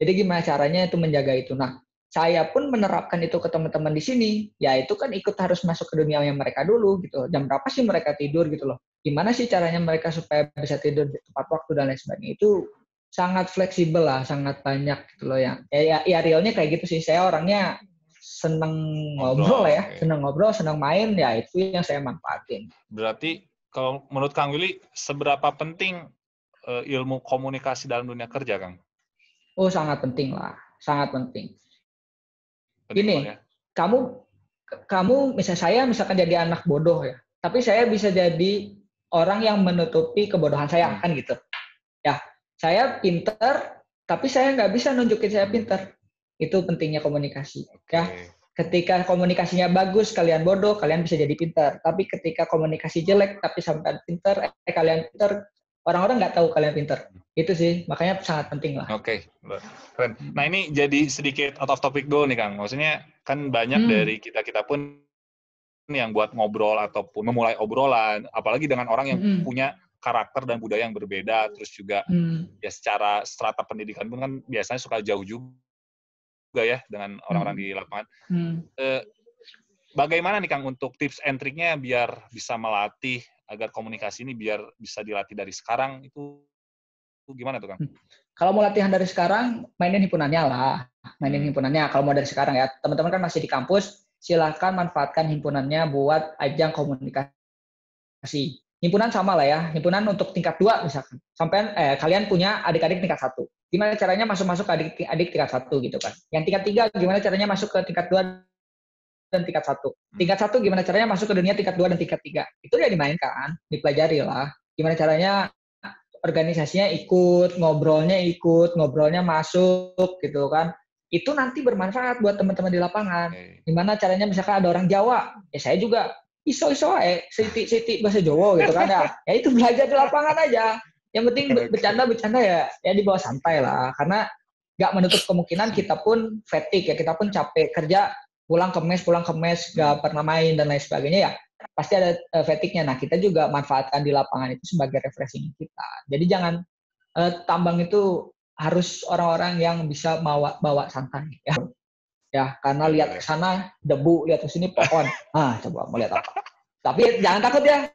Jadi gimana caranya itu menjaga itu? Nah, saya pun menerapkan itu ke teman-teman di sini. Ya itu kan ikut harus masuk ke dunia yang mereka dulu gitu. Jam berapa sih mereka tidur gitu loh? Gimana sih caranya mereka supaya bisa tidur di tepat waktu dan lain sebagainya? Itu sangat fleksibel lah, sangat banyak gitu loh yang ya realnya kayak gitu sih. Saya orangnya seneng ngobrol ya, okay. seneng ngobrol, seneng main, ya itu yang saya manfaatin. Berarti kalau menurut Kang Willy, seberapa penting ilmu komunikasi dalam dunia kerja, Kang? Oh, sangat penting lah, sangat penting. Penting Gini, ya? kamu saya misalkan jadi anak bodoh ya, tapi saya bisa jadi orang yang menutupi kebodohan saya kan gitu. Ya, saya pinter, tapi saya nggak bisa nunjukin saya pinter. Itu pentingnya komunikasi. Okay. Ya, ketika komunikasinya bagus, kalian bodoh, kalian bisa jadi pinter. Tapi ketika komunikasi jelek, tapi sampai pinter, kalian pinter, orang-orang nggak tahu kalian pinter. Itu sih, makanya sangat penting lah. Oke, keren. Nah ini jadi sedikit out of topic dulu nih Kang. Maksudnya kan banyak dari kita-kita pun yang buat ngobrol ataupun memulai obrolan, apalagi dengan orang yang punya karakter dan budaya yang berbeda, terus juga ya secara strata pendidikan pun kan biasanya suka jauh juga ya dengan orang-orang di lapangan. Bagaimana nih Kang untuk tips and triknya biar bisa melatih agar komunikasi ini biar bisa dilatih dari sekarang itu gimana tuh Kang? Kalau mau latihan dari sekarang, mainin himpunannya lah. Mainin himpunannya. Kalau mau dari sekarang ya, teman-teman kan masih di kampus, silakan manfaatkan himpunannya buat ajang komunikasi. Himpunan sama lah ya, himpunan untuk tingkat 2 misalkan. Sampai kalian punya adik-adik tingkat 1. Gimana caranya masuk ke adik tingkat 1 gitu kan. Yang tingkat 3 gimana caranya masuk ke tingkat 2 dan tingkat 1. Tingkat 1 gimana caranya masuk ke dunia tingkat 2 dan tingkat 3. Itu udah dimainkan, dipelajari lah. Gimana caranya organisasinya ikut, ngobrolnya masuk gitu kan. Itu nanti bermanfaat buat teman-teman di lapangan. Gimana caranya misalkan ada orang Jawa, ya saya juga iso-iso siti bahasa Jawa gitu kan ya. Ya itu belajar di lapangan aja. Yang penting bercanda-bercanda ya dibawa santai lah. Karena nggak menutup kemungkinan kita pun fatigue ya, kita pun capek kerja, pulang ke mes, nggak pernah main dan lain sebagainya ya. Pasti ada fatigue-nya. Nah, kita juga manfaatkan di lapangan itu sebagai refreshing kita. Jadi jangan tambang itu harus orang-orang yang bisa bawa santai ya. Ya, karena lihat ke sana debu, lihat ke sini pohon. Coba mau lihat apa. Tapi jangan takut ya.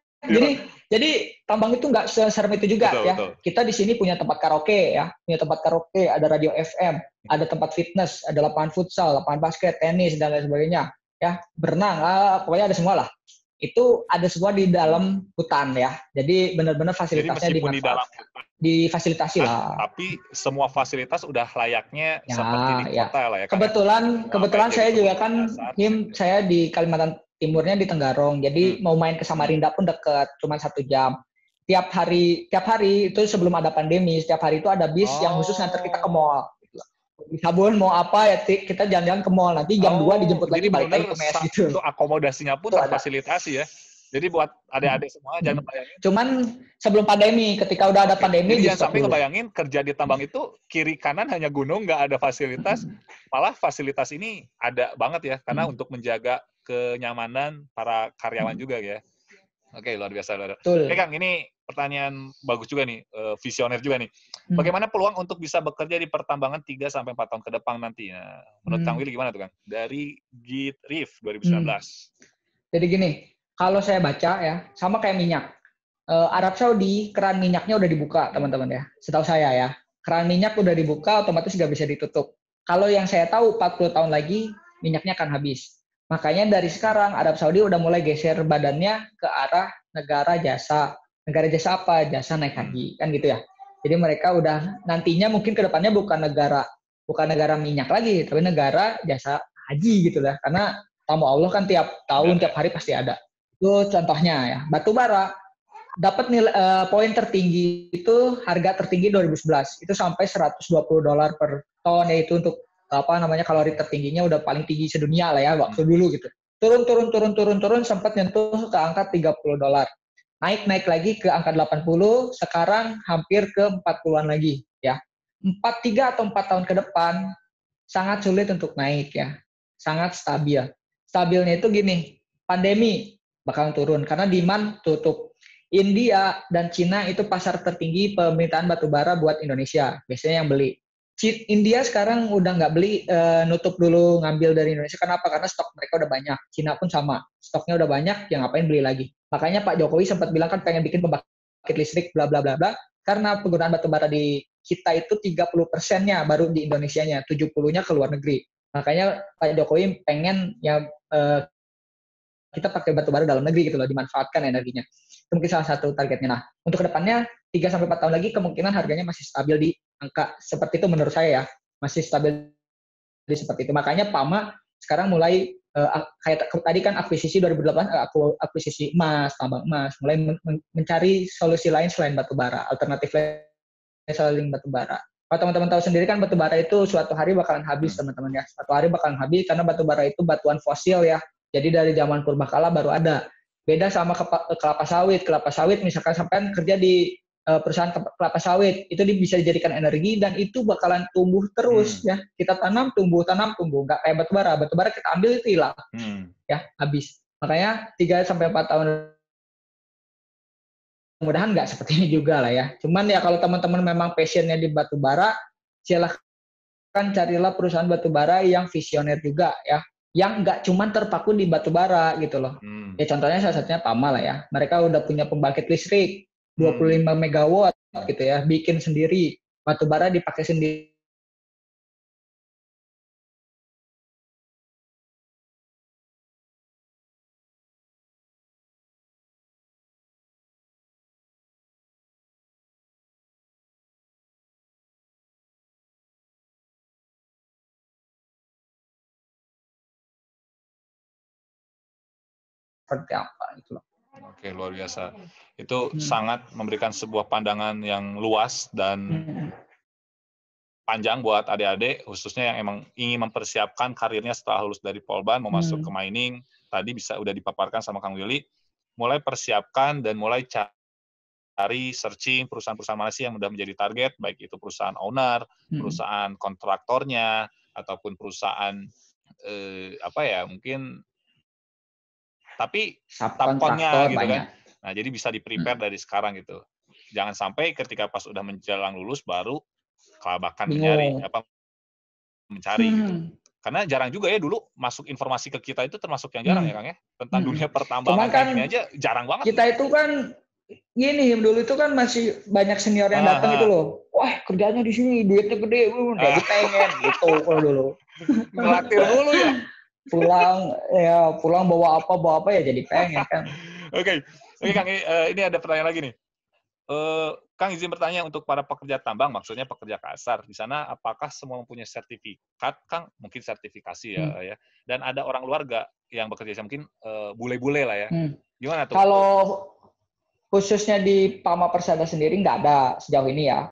Jadi tambang itu nggak seserem itu juga ya. Betul. Kita di sini punya tempat karaoke ya, ada radio FM, ada tempat fitness, ada lapangan futsal, lapangan basket, tenis dan lain sebagainya. Ya, berenang, pokoknya ada semua lah. Itu ada semua di dalam hutan ya. Jadi benar-benar fasilitasnya difasilitasi lah. Tapi semua fasilitas udah layaknya seperti di kota lah ya. Kebetulan saya juga kan saya di Kalimantan Timurnya di Tenggarong. Jadi mau main ke Samarinda pun dekat, cuma 1 jam. Tiap hari itu sebelum ada pandemi, setiap hari itu ada bis yang khusus nganter kita ke mall. Di Sabun mau apa ya kita jalan-jalan ke mall, nanti jam 2 dijemput lagi balik lagi ke mes gitu. Itu akomodasinya pun terfasilitasi ya. Jadi buat adik-adik semua jangan bayangin. Cuman sebelum pandemi, ketika udah ada pandemi jadi jangan sampai ngebayangin kerja di tambang itu kiri kanan hanya gunung, nggak ada fasilitas. Malah fasilitas ini ada banget ya karena untuk menjaga kenyamanan para karyawan juga ya. Oke, luar biasa. Oke Kang, ini pertanyaan bagus juga nih, visioner juga nih. Bagaimana peluang untuk bisa bekerja di pertambangan 3-4 tahun ke depan nanti? Nah, menurut Kang Willy gimana tuh Kang? Dari Gitrif 2019. Jadi gini, kalau saya baca ya, sama kayak minyak. Arab Saudi, keran minyaknya udah dibuka teman-teman ya. Setahu saya ya, keran minyak udah dibuka, otomatis nggak bisa ditutup. Kalau yang saya tahu 40 tahun lagi, minyaknya akan habis. Makanya dari sekarang Arab Saudi udah mulai geser badannya ke arah negara jasa. Negara jasa apa? Jasa naik haji, kan gitu ya. Jadi mereka udah nantinya mungkin ke depannya bukan negara minyak lagi, tapi negara jasa haji gitu lah. Karena tamu Allah kan tiap tahun, tiap hari pasti ada. Itu contohnya ya. Batu bara dapat poin tertinggi itu harga tertinggi 2011 itu sampai $120 per ton, yaitu untuk kalori tertingginya udah paling tinggi sedunia lah ya waktu dulu gitu. Turun sampai nyentuh ke angka $30. naik lagi ke angka 80, sekarang hampir ke 40-an lagi ya. 3 atau 4 tahun ke depan sangat sulit untuk naik ya. Sangat stabil. Stabilnya itu gini, pandemi bakal turun karena demand tutup. India dan Cina itu pasar tertinggi permintaan batu bara buat Indonesia. Biasanya yang beli. India sekarang udah nggak beli, nutup dulu ngambil dari Indonesia. Kenapa? Karena stok mereka udah banyak. Cina pun sama. Stoknya udah banyak, yang ngapain beli lagi. Makanya Pak Jokowi sempat bilang kan pengen bikin pembangkit listrik, bla bla bla bla. Karena penggunaan batu bara di kita itu 30%-nya baru di Indonesianya, 70-nya ke luar negeri. Makanya Pak Jokowi pengen ya kita pakai batu bara dalam negeri gitu loh, dimanfaatkan energinya. Itu mungkin salah satu targetnya. Nah, untuk kedepannya 3-4 tahun lagi kemungkinan harganya masih stabil di angka seperti itu menurut saya ya. Masih stabil di seperti itu. Makanya PAMA sekarang mulai kayak tadi kan akuisisi 2018 akuisisi emas, tambang emas, mulai mencari solusi lain selain batu bara, alternatif lain selain batu bara. Kalau teman-teman tahu sendiri kan batu bara itu suatu hari bakalan habis teman-teman ya. Suatu hari bakalan habis karena batu bara itu batuan fosil ya. Jadi dari zaman purbakala baru ada. Beda sama kelapa sawit. Kelapa sawit misalkan sampai kerja di perusahaan kelapa sawit, itu bisa dijadikan energi dan itu bakalan tumbuh terus ya. Kita tanam, tumbuh, nggak kayak batu bara. Batu bara kita ambil itu hilang. Ya, habis. Makanya 3-4 tahun mudah-mudahan nggak seperti ini juga lah ya. Cuman ya kalau teman-teman memang passionnya di batu bara, silahkan carilah perusahaan batu bara yang visioner juga ya, yang nggak cuma terpaku di batu bara gitu loh. Ya contohnya salah satunya PAMA lah ya. Mereka udah punya pembangkit listrik 25 megawatt gitu ya, bikin sendiri, batu bara dipakai sendiri. Seperti apa gitu loh. Oke, luar biasa. Itu sangat memberikan sebuah pandangan yang luas dan panjang buat adik-adik, khususnya yang emang ingin mempersiapkan karirnya setelah lulus dari Polban, mau masuk ke mining. Tadi udah dipaparkan sama Kang Willy. Mulai persiapkan dan mulai cari searching perusahaan-perusahaan mana sih yang udah menjadi target, baik itu perusahaan owner, perusahaan kontraktornya, ataupun perusahaan mungkin tapi subkonnya gitu banyak. Kan. Nah, jadi bisa di-prepare dari sekarang gitu. Jangan sampai ketika pas udah menjelang lulus baru kelabakan mencari gitu. Karena jarang juga ya dulu masuk informasi ke kita itu termasuk yang jarang ya Kang ya. Tentang dunia pertambangan kan, gini aja jarang banget. Kita itu kan gini, dulu itu kan masih banyak senior yang datang itu loh. Wah, kerjanya di sini, duitnya gede, jadi pengen gitu kalau dulu. Ngelatih dulu ya. Pulang bawa apa ya jadi pengen kan. Oke Kang, ini ada pertanyaan lagi nih. Kang izin bertanya untuk para pekerja tambang, maksudnya pekerja kasar. Di sana apakah semua mempunyai sertifikat, Kang? Mungkin sertifikasi ya. Dan ada orang luar nggak yang bekerja mungkin bule-bule lah ya. Gimana tuh? Kalau khususnya di PAMA Persada sendiri nggak ada sejauh ini ya.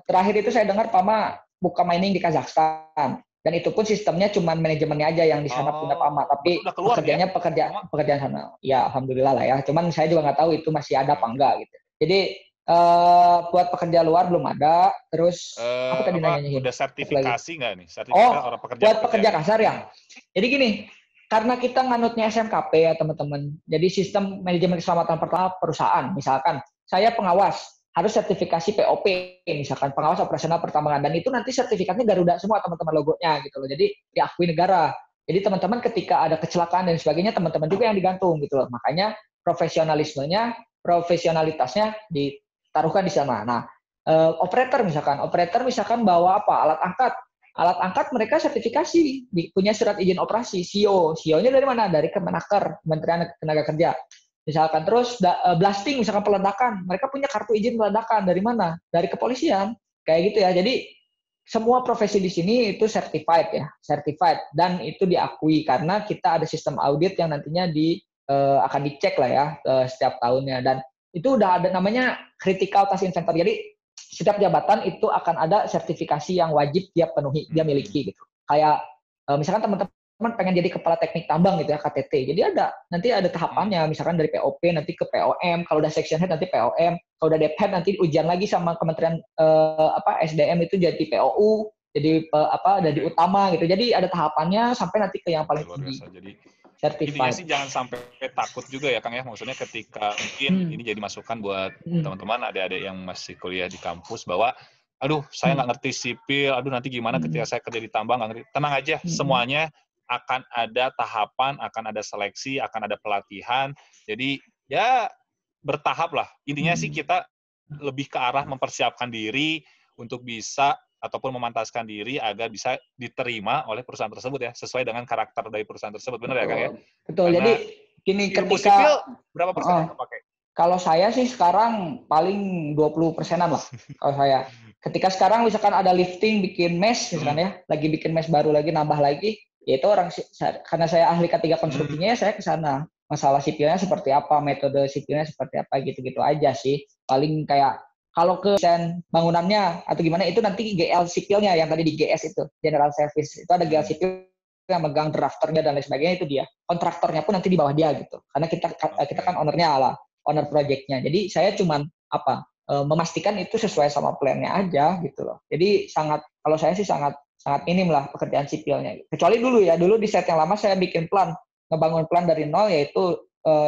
Terakhir itu saya dengar PAMA buka mining di Kazakhstan. Dan itu pun sistemnya cuma manajemennya aja yang di sana punya PAMA, tapi pekerjaannya pekerjaan sana. Ya, alhamdulillah lah ya. Cuman saya juga nggak tahu itu masih ada apa enggak gitu. Jadi buat pekerja luar belum ada. Terus apa tadi nanya? Udah sertifikasi nggak nih? Orang pekerja buat pekerja kasar ya. Jadi gini, karena kita nganutnya SMKP ya teman-teman. Jadi sistem manajemen keselamatan perusahaan. Misalkan saya pengawas, harus sertifikasi POP, misalkan pengawas operasional pertambangan, dan itu nanti sertifikatnya Garuda semua teman-teman logonya gitu loh. Jadi diakui negara. Jadi teman-teman ketika ada kecelakaan dan sebagainya, teman-teman juga yang digantung gitu loh. Makanya profesionalitasnya ditaruhkan di sana. Nah, operator misalkan bawa apa? Alat angkat mereka sertifikasi, punya surat izin operasi, CEO-nya dari mana? Dari Kemenaker, Kementerian Tenaga Kerja. Misalkan terus blasting, misalkan peledakan, mereka punya kartu izin peledakan dari mana? Dari kepolisian, kayak gitu ya. Jadi semua profesi di sini itu certified dan itu diakui karena kita ada sistem audit yang nantinya akan dicek lah ya setiap tahunnya, dan itu udah ada namanya critical task inventory. Jadi setiap jabatan itu akan ada sertifikasi yang wajib dia penuhi, dia miliki gitu. Kayak misalkan teman-teman pengen jadi kepala teknik tambang gitu ya, KTT. Jadi nanti ada tahapannya, misalkan dari POP nanti ke POM, kalau udah section head nanti POM, kalau udah dep head nanti ujian lagi sama Kementerian SDM itu jadi POU, jadi jadi utama gitu. Jadi ada tahapannya sampai nanti ke yang paling luar tinggi. biasa. Jadi intinya Certified. sih jangan sampai takut juga ya Kang ya, maksudnya ketika mungkin ini jadi masukan buat teman-teman adik-adik yang masih kuliah di kampus bahwa aduh saya nggak ngerti sipil, aduh nanti gimana ketika saya kerja di tambang nggak ngerti. Tenang aja, semuanya akan ada tahapan, akan ada seleksi, akan ada pelatihan. Jadi ya bertahap lah. Intinya sih kita lebih ke arah mempersiapkan diri untuk bisa ataupun memantaskan diri agar bisa diterima oleh perusahaan tersebut ya, sesuai dengan karakter dari perusahaan tersebut. Benar ya, Kang ya? Betul. Karena Jadi gini, ilmu sipil berapa persen yang kepake? Kalau saya sih sekarang paling 20%-an lah. Kalau saya. Ketika sekarang misalkan ada lifting bikin mesh misalkan ya, lagi bikin mesh baru lagi, nambah lagi, ya itu karena saya ahli ketiga konstruksinya, saya ke sana. Masalah sipilnya seperti apa, metode sipilnya seperti apa, gitu-gitu aja sih. Paling kayak kalau ke desain bangunannya atau gimana itu nanti GL sipilnya yang tadi di GS itu, General Service. Itu ada GL sipil yang megang drafternya dan lain sebagainya, itu dia. Kontraktornya pun nanti di bawah dia gitu. Karena kita kan ownernya lah, owner projectnya. Jadi saya cuman memastikan itu sesuai sama plan-nya aja gitu loh. Jadi kalau saya sih sangat minim lah pekerjaan sipilnya. Kecuali dulu di set yang lama saya bikin plan, ngebangun plan dari nol, yaitu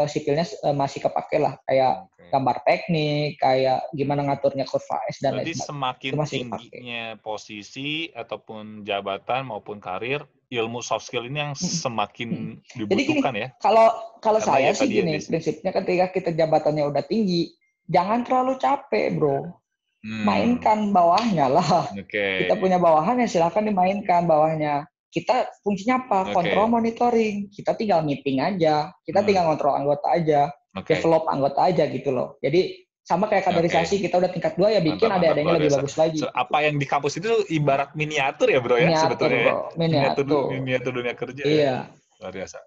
sipilnya masih kepake lah, kayak gambar teknik, kayak gimana ngaturnya kurva S dan lain sebagainya. Jadi semakin tingginya posisi ataupun jabatan maupun karir, ilmu soft skill ini yang semakin dibutuhkan. Jadi gini, ya. Kalau saya sih gini, prinsipnya ketika kita jabatannya udah tinggi, jangan terlalu capek, bro. Mainkan bawahnya lah. Kita punya bawahan ya silahkan dimainkan bawahnya. Kita fungsinya apa? Kontrol monitoring. Kita tinggal meeting aja. Kita tinggal kontrol anggota aja. Develop anggota aja gitu loh. Jadi sama kayak kaderisasi, kita udah tingkat 2 ya bikin adik-adiknya lebih bagus lagi. Apa yang di kampus itu ibarat miniatur ya bro ya, sebetulnya ya. Miniatur dunia kerja. Iya. Luar biasa.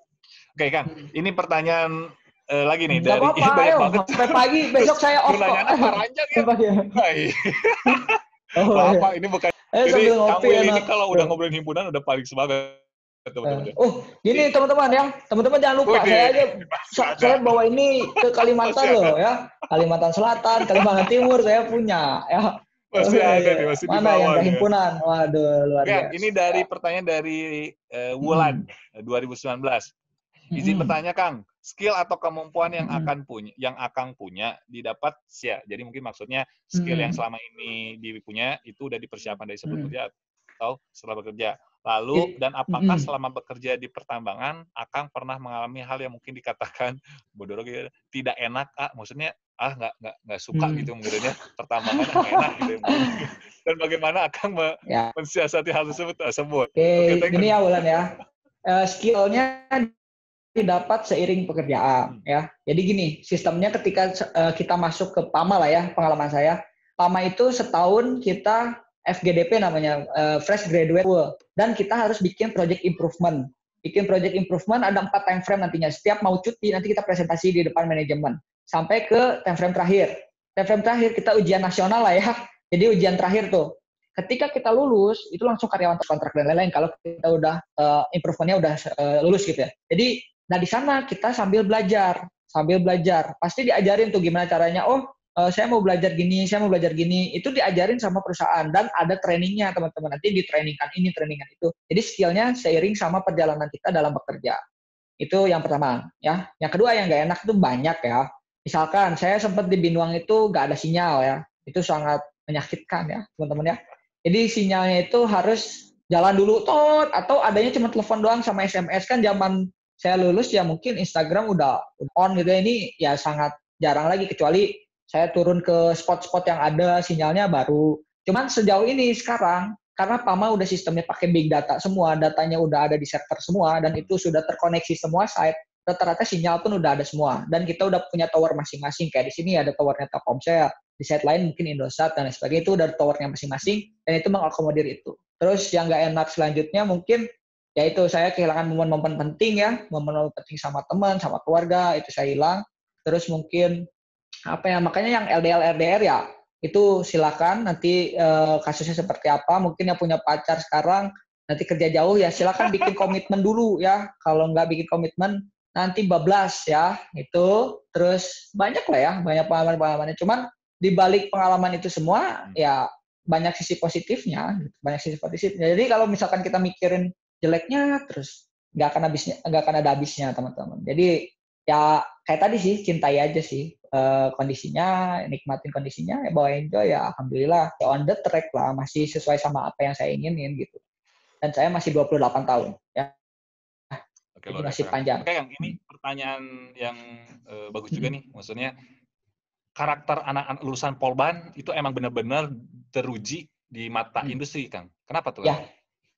Oke Kang, ini pertanyaan lagi nih dari banyak banget. Sampai pagi besok saya off kok. Pertanyaannya panjang ya. Apa ini bukan. Jadi Kang Will ini kalau udah ngobrolin himpunan udah paling semangat. Gini teman-teman ya, teman-teman jangan lupa saya bawa ini ke Kalimantan loh ya, Kalimantan Selatan, Kalimantan Timur saya punya ya. Masih ada nih, masih mana yang ke himpunan? Waduh, luar biasa. Ini dari pertanyaan dari Wulan 2019. Izin bertanya Kang, skill atau kemampuan yang Akang punya didapat ya. Jadi mungkin maksudnya skill yang selama ini dipunya itu udah dipersiapkan dari sebelum kerja atau setelah bekerja. Lalu dan apakah selama bekerja di pertambangan Akang pernah mengalami hal yang mungkin dikatakan bodoh gitu, tidak enak, maksudnya nggak suka gitu mungkinnya pertambangan nggak enak gitu. Dan bagaimana Akang mensiasati hal tersebut? Oke, gini ya Wulan ya. Skillnya didapat seiring pekerjaan ya. Jadi gini, sistemnya ketika kita masuk ke PAMA lah ya, pengalaman saya. PAMA itu setahun kita FGDP namanya, Fresh Graduate, dan kita harus bikin project improvement. Bikin project improvement ada 4 time frame nantinya. Setiap mau cuti nanti kita presentasi di depan manajemen. Sampai ke time frame terakhir. Time frame terakhir kita ujian nasional lah ya. Jadi ujian terakhir tuh. Ketika kita lulus, itu langsung karyawan kontrak dan lain-lain. Kalau kita udah improvementnya udah lulus gitu ya. Jadi di sana kita sambil belajar. Pasti diajarin tuh gimana caranya. Saya mau belajar gini, itu diajarin sama perusahaan dan ada trainingnya teman-teman, nanti ditrainingkan ini, trainingkan itu. Jadi skillnya seiring sama perjalanan kita dalam bekerja. Itu yang pertama ya. Yang kedua yang nggak enak itu banyak ya. Misalkan saya sempat di Binuang itu nggak ada sinyal ya, itu sangat menyakitkan ya teman-teman ya. Jadi sinyalnya itu harus jalan dulu atau adanya cuma telepon doang sama SMS. Kan zaman saya lulus ya mungkin Instagram udah on gitu ya, ini ya sangat jarang lagi kecuali saya turun ke spot-spot yang ada sinyalnya baru. Cuman sejauh ini sekarang, karena PAMA udah sistemnya pakai big data semua, datanya udah ada di server semua, dan itu sudah terkoneksi semua site, rata-rata sinyal pun udah ada semua. Dan kita udah punya tower masing-masing, kayak di sini ada towernya Telkomsel, di site lain mungkin Indosat, dan sebagainya, itu udah towernya masing-masing, dan itu mengakomodir itu. Terus yang nggak enak selanjutnya mungkin, yaitu saya kehilangan momen-momen penting ya, momen-momen penting sama teman, sama keluarga, itu saya hilang. Terus mungkin makanya yang LDR ya itu silakan nanti kasusnya seperti apa, mungkin yang punya pacar sekarang nanti kerja jauh ya silakan bikin komitmen dulu ya. Kalau nggak bikin komitmen nanti bablas ya. Itu terus banyak lah ya, banyak pengalaman-pengalamannya. Cuman di balik pengalaman itu semua ya banyak sisi positifnya, gitu. Banyak sisi positifnya. Jadi kalau misalkan kita mikirin jeleknya terus nggak akan ada habisnya teman-teman. Jadi ya kayak tadi sih, cintai aja sih kondisinya, nikmatin kondisinya, ya bawa enjoy ya alhamdulillah ya on the track lah, masih sesuai sama apa yang saya inginin gitu. Dan saya masih 28 tahun ya. Oke, Jadi luar masih biasa, Kang. panjang. Oke, Kang, ini pertanyaan yang bagus juga nih. Maksudnya karakter anak-anak lulusan Polban itu emang benar-benar teruji di mata industri, Kang. Kenapa tuh, Kang?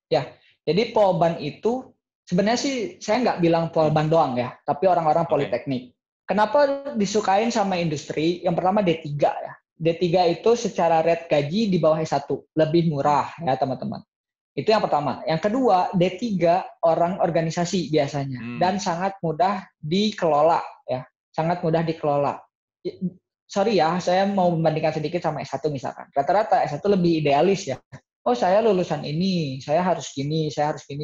Ya, ya. Jadi Polban itu sebenarnya sih saya nggak bilang Polban doang ya, tapi orang-orang politeknik. Kenapa disukain sama industri? Yang pertama D3 ya. D3 itu secara rate gaji di bawah S1, lebih murah ya teman-teman. Itu yang pertama. Yang kedua, D3 orang organisasi biasanya dan sangat mudah dikelola ya. Sangat mudah dikelola. Sorry ya, saya mau membandingkan sedikit sama S1 misalkan. Rata-rata S1 lebih idealis ya. Oh, saya lulusan ini, saya harus gini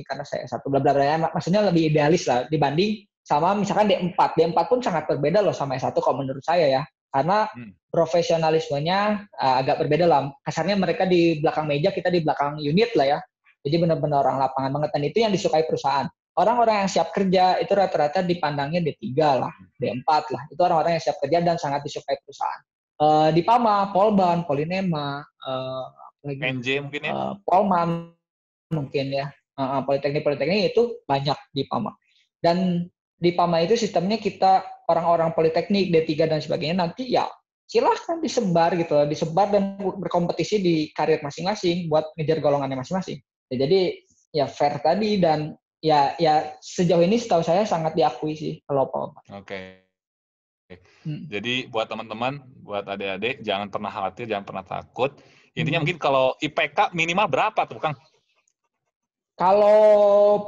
karena saya S1 bla bla bla. Maksudnya lebih idealis lah dibanding sama misalkan D4. D4 pun sangat berbeda loh sama S1 kalau menurut saya ya. Karena profesionalismenya agak berbeda lah. Kasarnya mereka di belakang meja, kita di belakang unit lah ya. Jadi benar-benar orang lapangan banget. Dan itu yang disukai perusahaan. Orang-orang yang siap kerja itu rata-rata dipandangnya D3 lah, D4 lah. Itu orang-orang yang siap kerja dan sangat disukai perusahaan. Di PAMA, Polban, Polinema, NJ mungkin ya? Polman mungkin ya. Politeknik itu banyak di PAMA. Dan di PAMA itu sistemnya kita orang-orang politeknik, D3 dan sebagainya nanti ya silahkan disebar gitu, disebar dan berkompetisi di karir masing-masing buat ngejar golongannya masing-masing. Ya, jadi ya fair tadi dan ya sejauh ini setahu saya sangat diakui sih kalau PAMA. Oke. Jadi buat teman-teman, buat adik-adik jangan pernah khawatir, jangan pernah takut. Intinya mungkin kalau IPK minimal berapa tuh, Kang? Kalau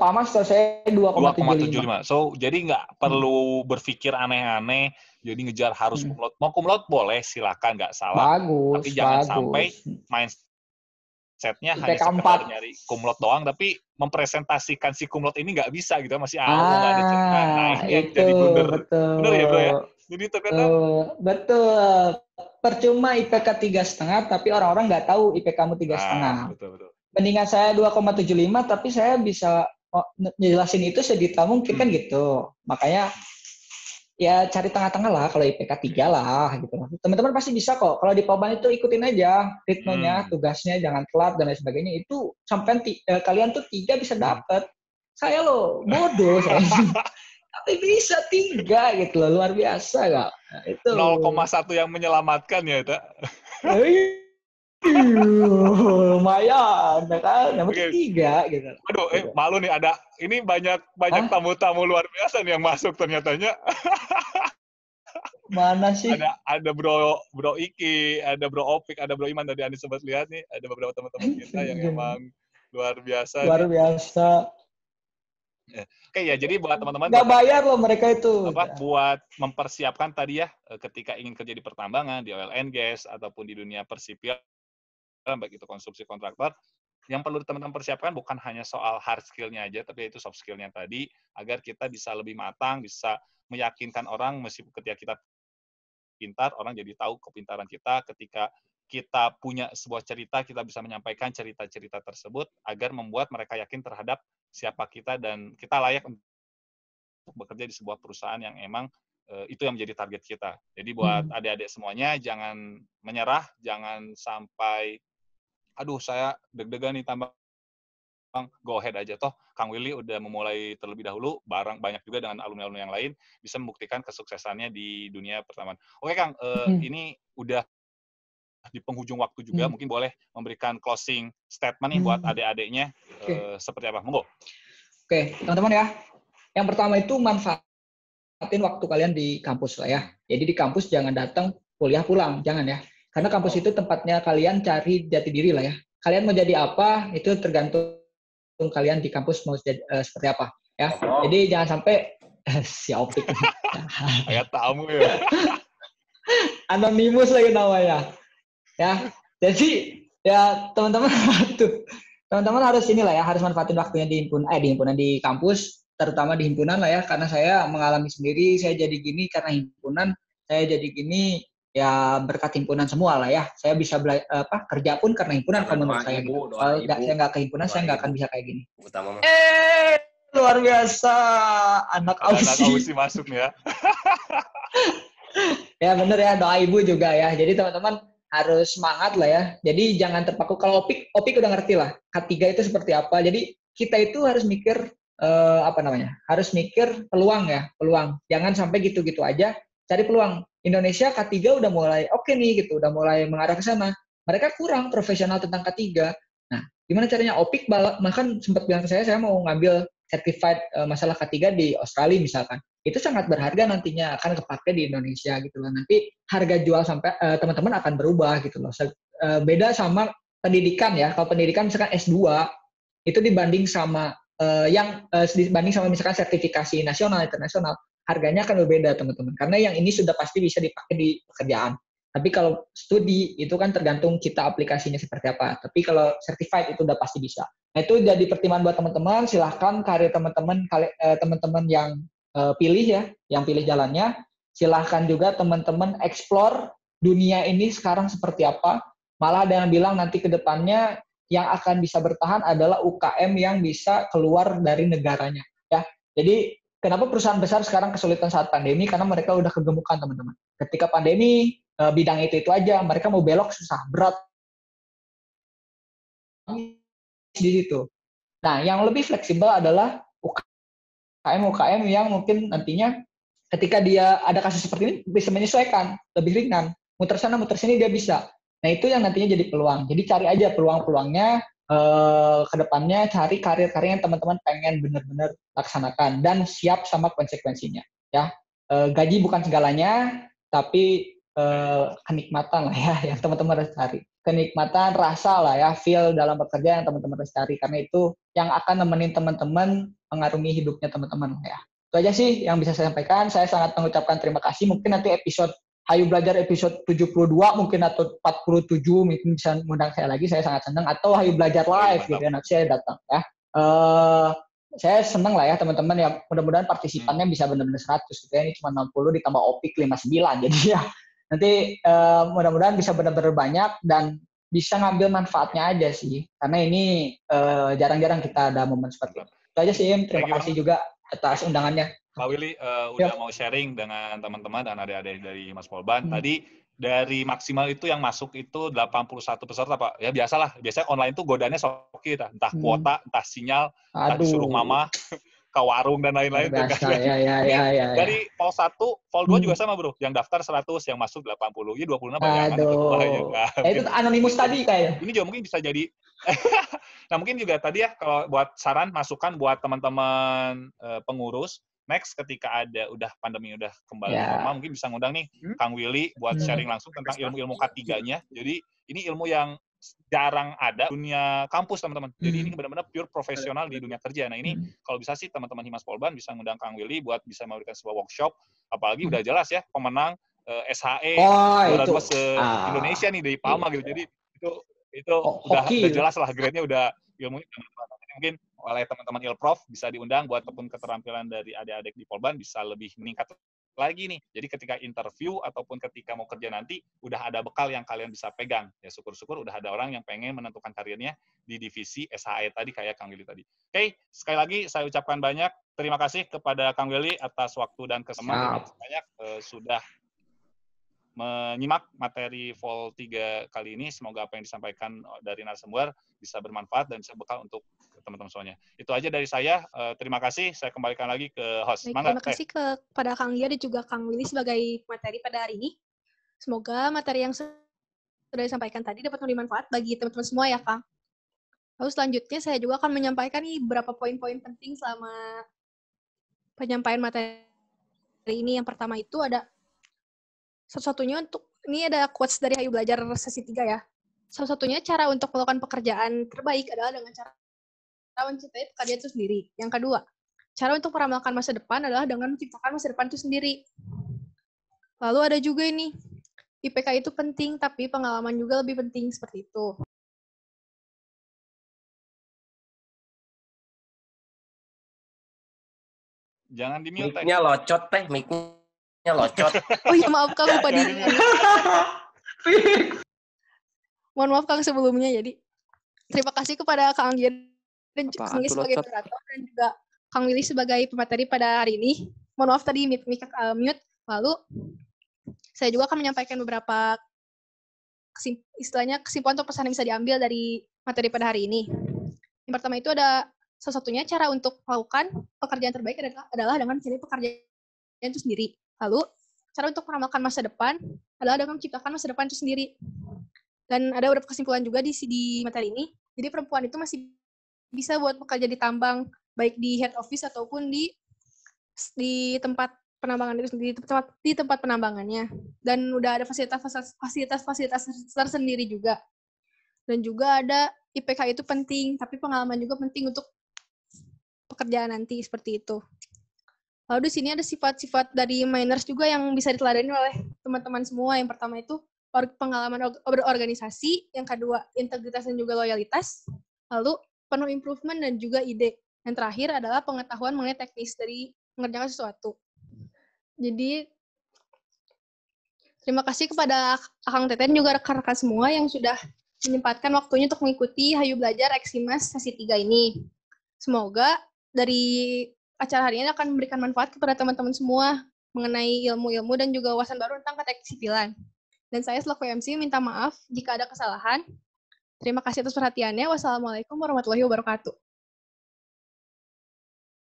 PAMA setahu saya 2,75. So, jadi nggak perlu berpikir aneh-aneh, jadi ngejar harus kumlot. Mau kumlot boleh, silakan, nggak salah. Tapi jangan sampai mindset-nya hanya sekedar nyari kumlot doang, tapi mempresentasikan si kumlot ini nggak bisa gitu, masih nggak ada cerita. Nah, ini yang jadi blunder. Bener ya, bro ya? Jadi terkadang betul. Percuma IPK 3,5, tapi orang-orang nggak tahu IPK-mu 3,5. Betul. Mendingan saya 2,75, tapi saya bisa jelasin itu sedetail mungkin kan gitu. Makanya ya cari tengah-tengah lah, kalau IPK 3 lah gitu. Teman-teman pasti bisa kok. Kalau di Polban itu ikutin aja ritmenya, tugasnya, jangan telat dan lain sebagainya. Itu sampai kalian tuh 3 bisa dapat. Saya loh bodoh saya. Tapi bisa 3 gitu loh, luar biasa gak? Nah, itu 0,1 yang menyelamatkan ya, Kak. Lumayan, kan? Yang penting 3 gitu. Aduh, malu nih ada ini banyak tamu-tamu luar biasa nih yang masuk ternyatanya. Mana sih? Ada Bro Iki, ada Bro Opik, ada Bro Iman tadi Andi sempat lihat nih, ada beberapa teman-teman kita yang emang luar biasa. Luar biasa. Oke ya, jadi buat teman-teman nggak bayar loh mereka itu. Buat mempersiapkan tadi ya, ketika ingin kerja di pertambangan, di oil and gas ataupun di dunia persipil, baik itu konstruksi kontraktor, yang perlu teman-teman persiapkan bukan hanya soal hard skill-nya aja, tapi itu soft skill-nya tadi, agar kita bisa lebih matang, bisa meyakinkan orang, meskipun ketika kita pintar, orang jadi tahu kepintaran kita. Ketika kita punya sebuah cerita, kita bisa menyampaikan cerita-cerita tersebut, agar membuat mereka yakin terhadap siapa kita, dan kita layak untuk bekerja di sebuah perusahaan yang emang itu yang menjadi target kita. Jadi buat adik-adik semuanya, jangan menyerah, jangan sampai aduh saya deg-degan nih tambah, go ahead aja, toh Kang Willy udah memulai terlebih dahulu, banyak juga dengan alumni-alumni yang lain bisa membuktikan kesuksesannya di dunia pertemanan. Oke Kang, ini udah di penghujung waktu juga, mungkin boleh memberikan closing statement nih buat adik-adiknya, seperti apa? Monggo. Oke, teman-teman ya, yang pertama itu manfaatin waktu kalian di kampus lah ya. Jadi di kampus jangan datang kuliah pulang, jangan ya. Karena kampus itu tempatnya kalian cari jati diri lah ya. Kalian mau jadi apa, itu tergantung kalian di kampus mau seperti apa. Ya. Jadi jangan sampai, si Opik. Kayak tamu ya. Anonimus lagi namanya. Ya, jadi ya teman-teman tuh teman-teman harus inilah ya, harus manfaatin waktunya di kampus, terutama di himpunan lah ya, karena saya mengalami sendiri, saya jadi gini karena himpunan, saya jadi gini ya berkat himpunan semua lah ya. Saya bisa kerja pun karena himpunan kalau menurut saya gitu. Kalau saya nggak ke himpunan, saya nggak akan bisa kayak gini. Utama Luar biasa, anak Ausi masuk ya. Ya bener ya, doa ibu juga ya. Jadi teman-teman harus semangat lah ya. Jadi jangan terpaku. Kalau Opik udah ngerti lah. K3 itu seperti apa. Jadi kita itu harus mikir harus mikir peluang ya, peluang. Jangan sampai gitu-gitu aja. Cari peluang. Indonesia K3 udah mulai oke nih gitu, udah mulai mengarah ke sana. Mereka kurang profesional tentang K3. Nah, gimana caranya? Opik bahkan sempat bilang ke saya mau ngambil certified masalah K3 di Australia misalkan. Itu sangat berharga nantinya akan kepake di Indonesia gitu loh. Nanti harga jual sampai teman-teman akan berubah gitu loh. Beda sama pendidikan ya. Kalau pendidikan misalkan S2 itu dibanding sama dibanding sama misalkan sertifikasi nasional internasional, harganya akan berbeda teman-teman. Karena yang ini sudah pasti bisa dipakai di pekerjaan. Tapi kalau studi itu kan tergantung kita aplikasinya seperti apa. Tapi kalau certified itu udah pasti bisa. Nah itu jadi pertimbangan buat teman-teman. Silahkan karir teman-teman yang pilih ya, yang pilih jalannya. Silahkan juga teman-teman explore dunia ini sekarang seperti apa. Malah ada yang bilang nanti ke depannya yang akan bisa bertahan adalah UKM yang bisa keluar dari negaranya. Ya, jadi kenapa perusahaan besar sekarang kesulitan saat pandemi? Karena mereka udah kegemukan teman-teman. Ketika pandemi bidang itu aja, mereka mau belok susah, berat di situ. Nah, yang lebih fleksibel adalah UKM yang mungkin nantinya ketika dia ada kasus seperti ini bisa menyesuaikan, lebih ringan. Muter sana, muter sini dia bisa. Nah, itu yang nantinya jadi peluang. Jadi cari aja peluang-peluangnya ke depannya, cari karir-karir yang teman-teman pengen benar-benar laksanakan dan siap sama konsekuensinya. Ya, gaji bukan segalanya, tapi kenikmatan lah ya yang teman-teman harus cari. Kenikmatan, rasa lah ya, feel dalam bekerja yang teman-teman harus cari. Karena itu yang akan nemenin teman-teman mengarungi hidupnya teman-teman ya. Itu aja sih yang bisa saya sampaikan. Saya sangat mengucapkan terima kasih. Mungkin nanti episode Hayu Belajar episode 72 mungkin atau 47 mungkin bisa mengundang saya lagi. Saya sangat senang. Atau Hayu Belajar live gitu ya. Nanti saya datang ya. Saya senang lah ya teman-teman ya. Mudah-mudahan partisipannya bisa benar-benar 100 gitu ya. Ini cuma 60 ditambah Opik 59. Jadi ya nanti mudah-mudahan bisa benar-benar banyak dan bisa ngambil manfaatnya aja sih. Karena ini jarang-jarang kita ada momen seperti ini. Itu aja sih, terima kasih juga atas undangannya. Pak Willy udah mau sharing dengan teman-teman dan adik-adik dari Mas Polban. Tadi dari maksimal itu yang masuk itu 81 peserta, Pak. Ya biasalah, biasanya online tuh godaannya sok kita, entah kuota, entah sinyal, entah disuruh mama ke warung dan lain-lain tuh kan. Ya. Dari Vol 1, Vol 2 juga sama, Bro. Yang daftar 100, yang masuk 80. Ya 26 bayangan itu. Itu anonimus tadi kayaknya. Ini juga mungkin bisa jadi nah, mungkin juga tadi ya kalau buat saran masukan buat teman-teman pengurus next ketika udah pandemi udah kembali normal mungkin bisa ngundang nih Kang Willy buat sharing langsung tentang ilmu-ilmu K3-nya. Jadi ini ilmu yang jarang ada dunia kampus teman-teman. Jadi ini benar-benar pure profesional di dunia kerja. Nah ini kalau bisa sih teman-teman Himas Polban bisa ngundang Kang Willy buat bisa memberikan sebuah workshop. Apalagi udah jelas ya pemenang SHE juara 2 se-Indonesia nih dari PAMA gitu. Jadi itu udah jelas lah grade-nya udah ilmunya mungkin oleh teman-teman Ilprof bisa diundang buat ataupun keterampilan dari adik-adik di Polban bisa lebih meningkat lagi nih. Jadi ketika interview ataupun ketika mau kerja nanti udah ada bekal yang kalian bisa pegang. Ya syukur-syukur udah ada orang yang pengen menentukan karirnya di divisi SHE tadi kayak Kang Willy tadi. Oke, sekali lagi saya ucapkan banyak terima kasih kepada Kang Willy atas waktu dan kesempatan banyak sudah menyimak materi Vol 3 kali ini. Semoga apa yang disampaikan dari narasumber bisa bermanfaat dan bisa bekal untuk teman-teman semuanya. Itu aja dari saya. Terima kasih. Saya kembalikan lagi ke host. Terima kasih kepada Kang Lia dan juga Kang Willy sebagai materi pada hari ini. Semoga materi yang sudah disampaikan tadi dapat memberi manfaat bagi teman-teman semua ya, Kang. Lalu selanjutnya saya juga akan menyampaikan nih beberapa poin-poin penting selama penyampaian materi ini. Yang pertama itu ada satu-satunya ini ada quotes dari Hayu Belajar sesi 3 ya. Salah satunya cara untuk melakukan pekerjaan terbaik adalah dengan cara mencintai pekerjaan itu sendiri. Yang kedua, cara untuk meramalkan masa depan adalah dengan menciptakan masa depan itu sendiri. Lalu ada juga ini, IPK itu penting, tapi pengalaman juga lebih penting seperti itu. Jangan di-mute, Teh. Mic-nya locot, Teh. Mic-nya locot. Oh iya, maaf Kang, lupa di. Mohon maaf Kang sebelumnya. Jadi terima kasih kepada Kang Anggia dan Kang Willy sebagai moderator dan juga Kang Willy sebagai pemateri pada hari ini. Mohon maaf tadi mute. Lalu saya juga akan menyampaikan beberapa kesimpulan atau pesan yang bisa diambil dari materi pada hari ini. Yang pertama itu ada salah satunya cara untuk melakukan pekerjaan terbaik adalah dengan mencari pekerjaan itu sendiri. Lalu cara untuk meramalkan masa depan adalah dengan menciptakan masa depan itu sendiri. Dan ada beberapa kesimpulan juga di materi ini. Jadi perempuan itu masih bisa buat bekerja di tambang, baik di head office ataupun di tempat penambangan itu sendiri, di tempat penambangannya. Dan udah ada fasilitas tersendiri juga. Dan juga ada IPK itu penting, tapi pengalaman juga penting untuk pekerjaan nanti seperti itu. Lalu di sini ada sifat-sifat dari miners juga yang bisa diteladani oleh teman-teman semua. Yang pertama itu pengalaman berorganisasi, yang kedua integritas dan juga loyalitas, lalu penuh improvement dan juga ide. Yang terakhir adalah pengetahuan mengenai teknis dari mengerjakan sesuatu. Jadi terima kasih kepada Akang Teten juga rekan-rekan semua yang sudah menyempatkan waktunya untuk mengikuti Hayu Belajar Eksimas sesi 3 ini. Semoga dari acara hari ini akan memberikan manfaat kepada teman-teman semua mengenai ilmu-ilmu dan juga wawasan baru tentang keteknik sipilan. Dan saya selaku MC minta maaf jika ada kesalahan. Terima kasih atas perhatiannya. Wassalamualaikum warahmatullahi wabarakatuh.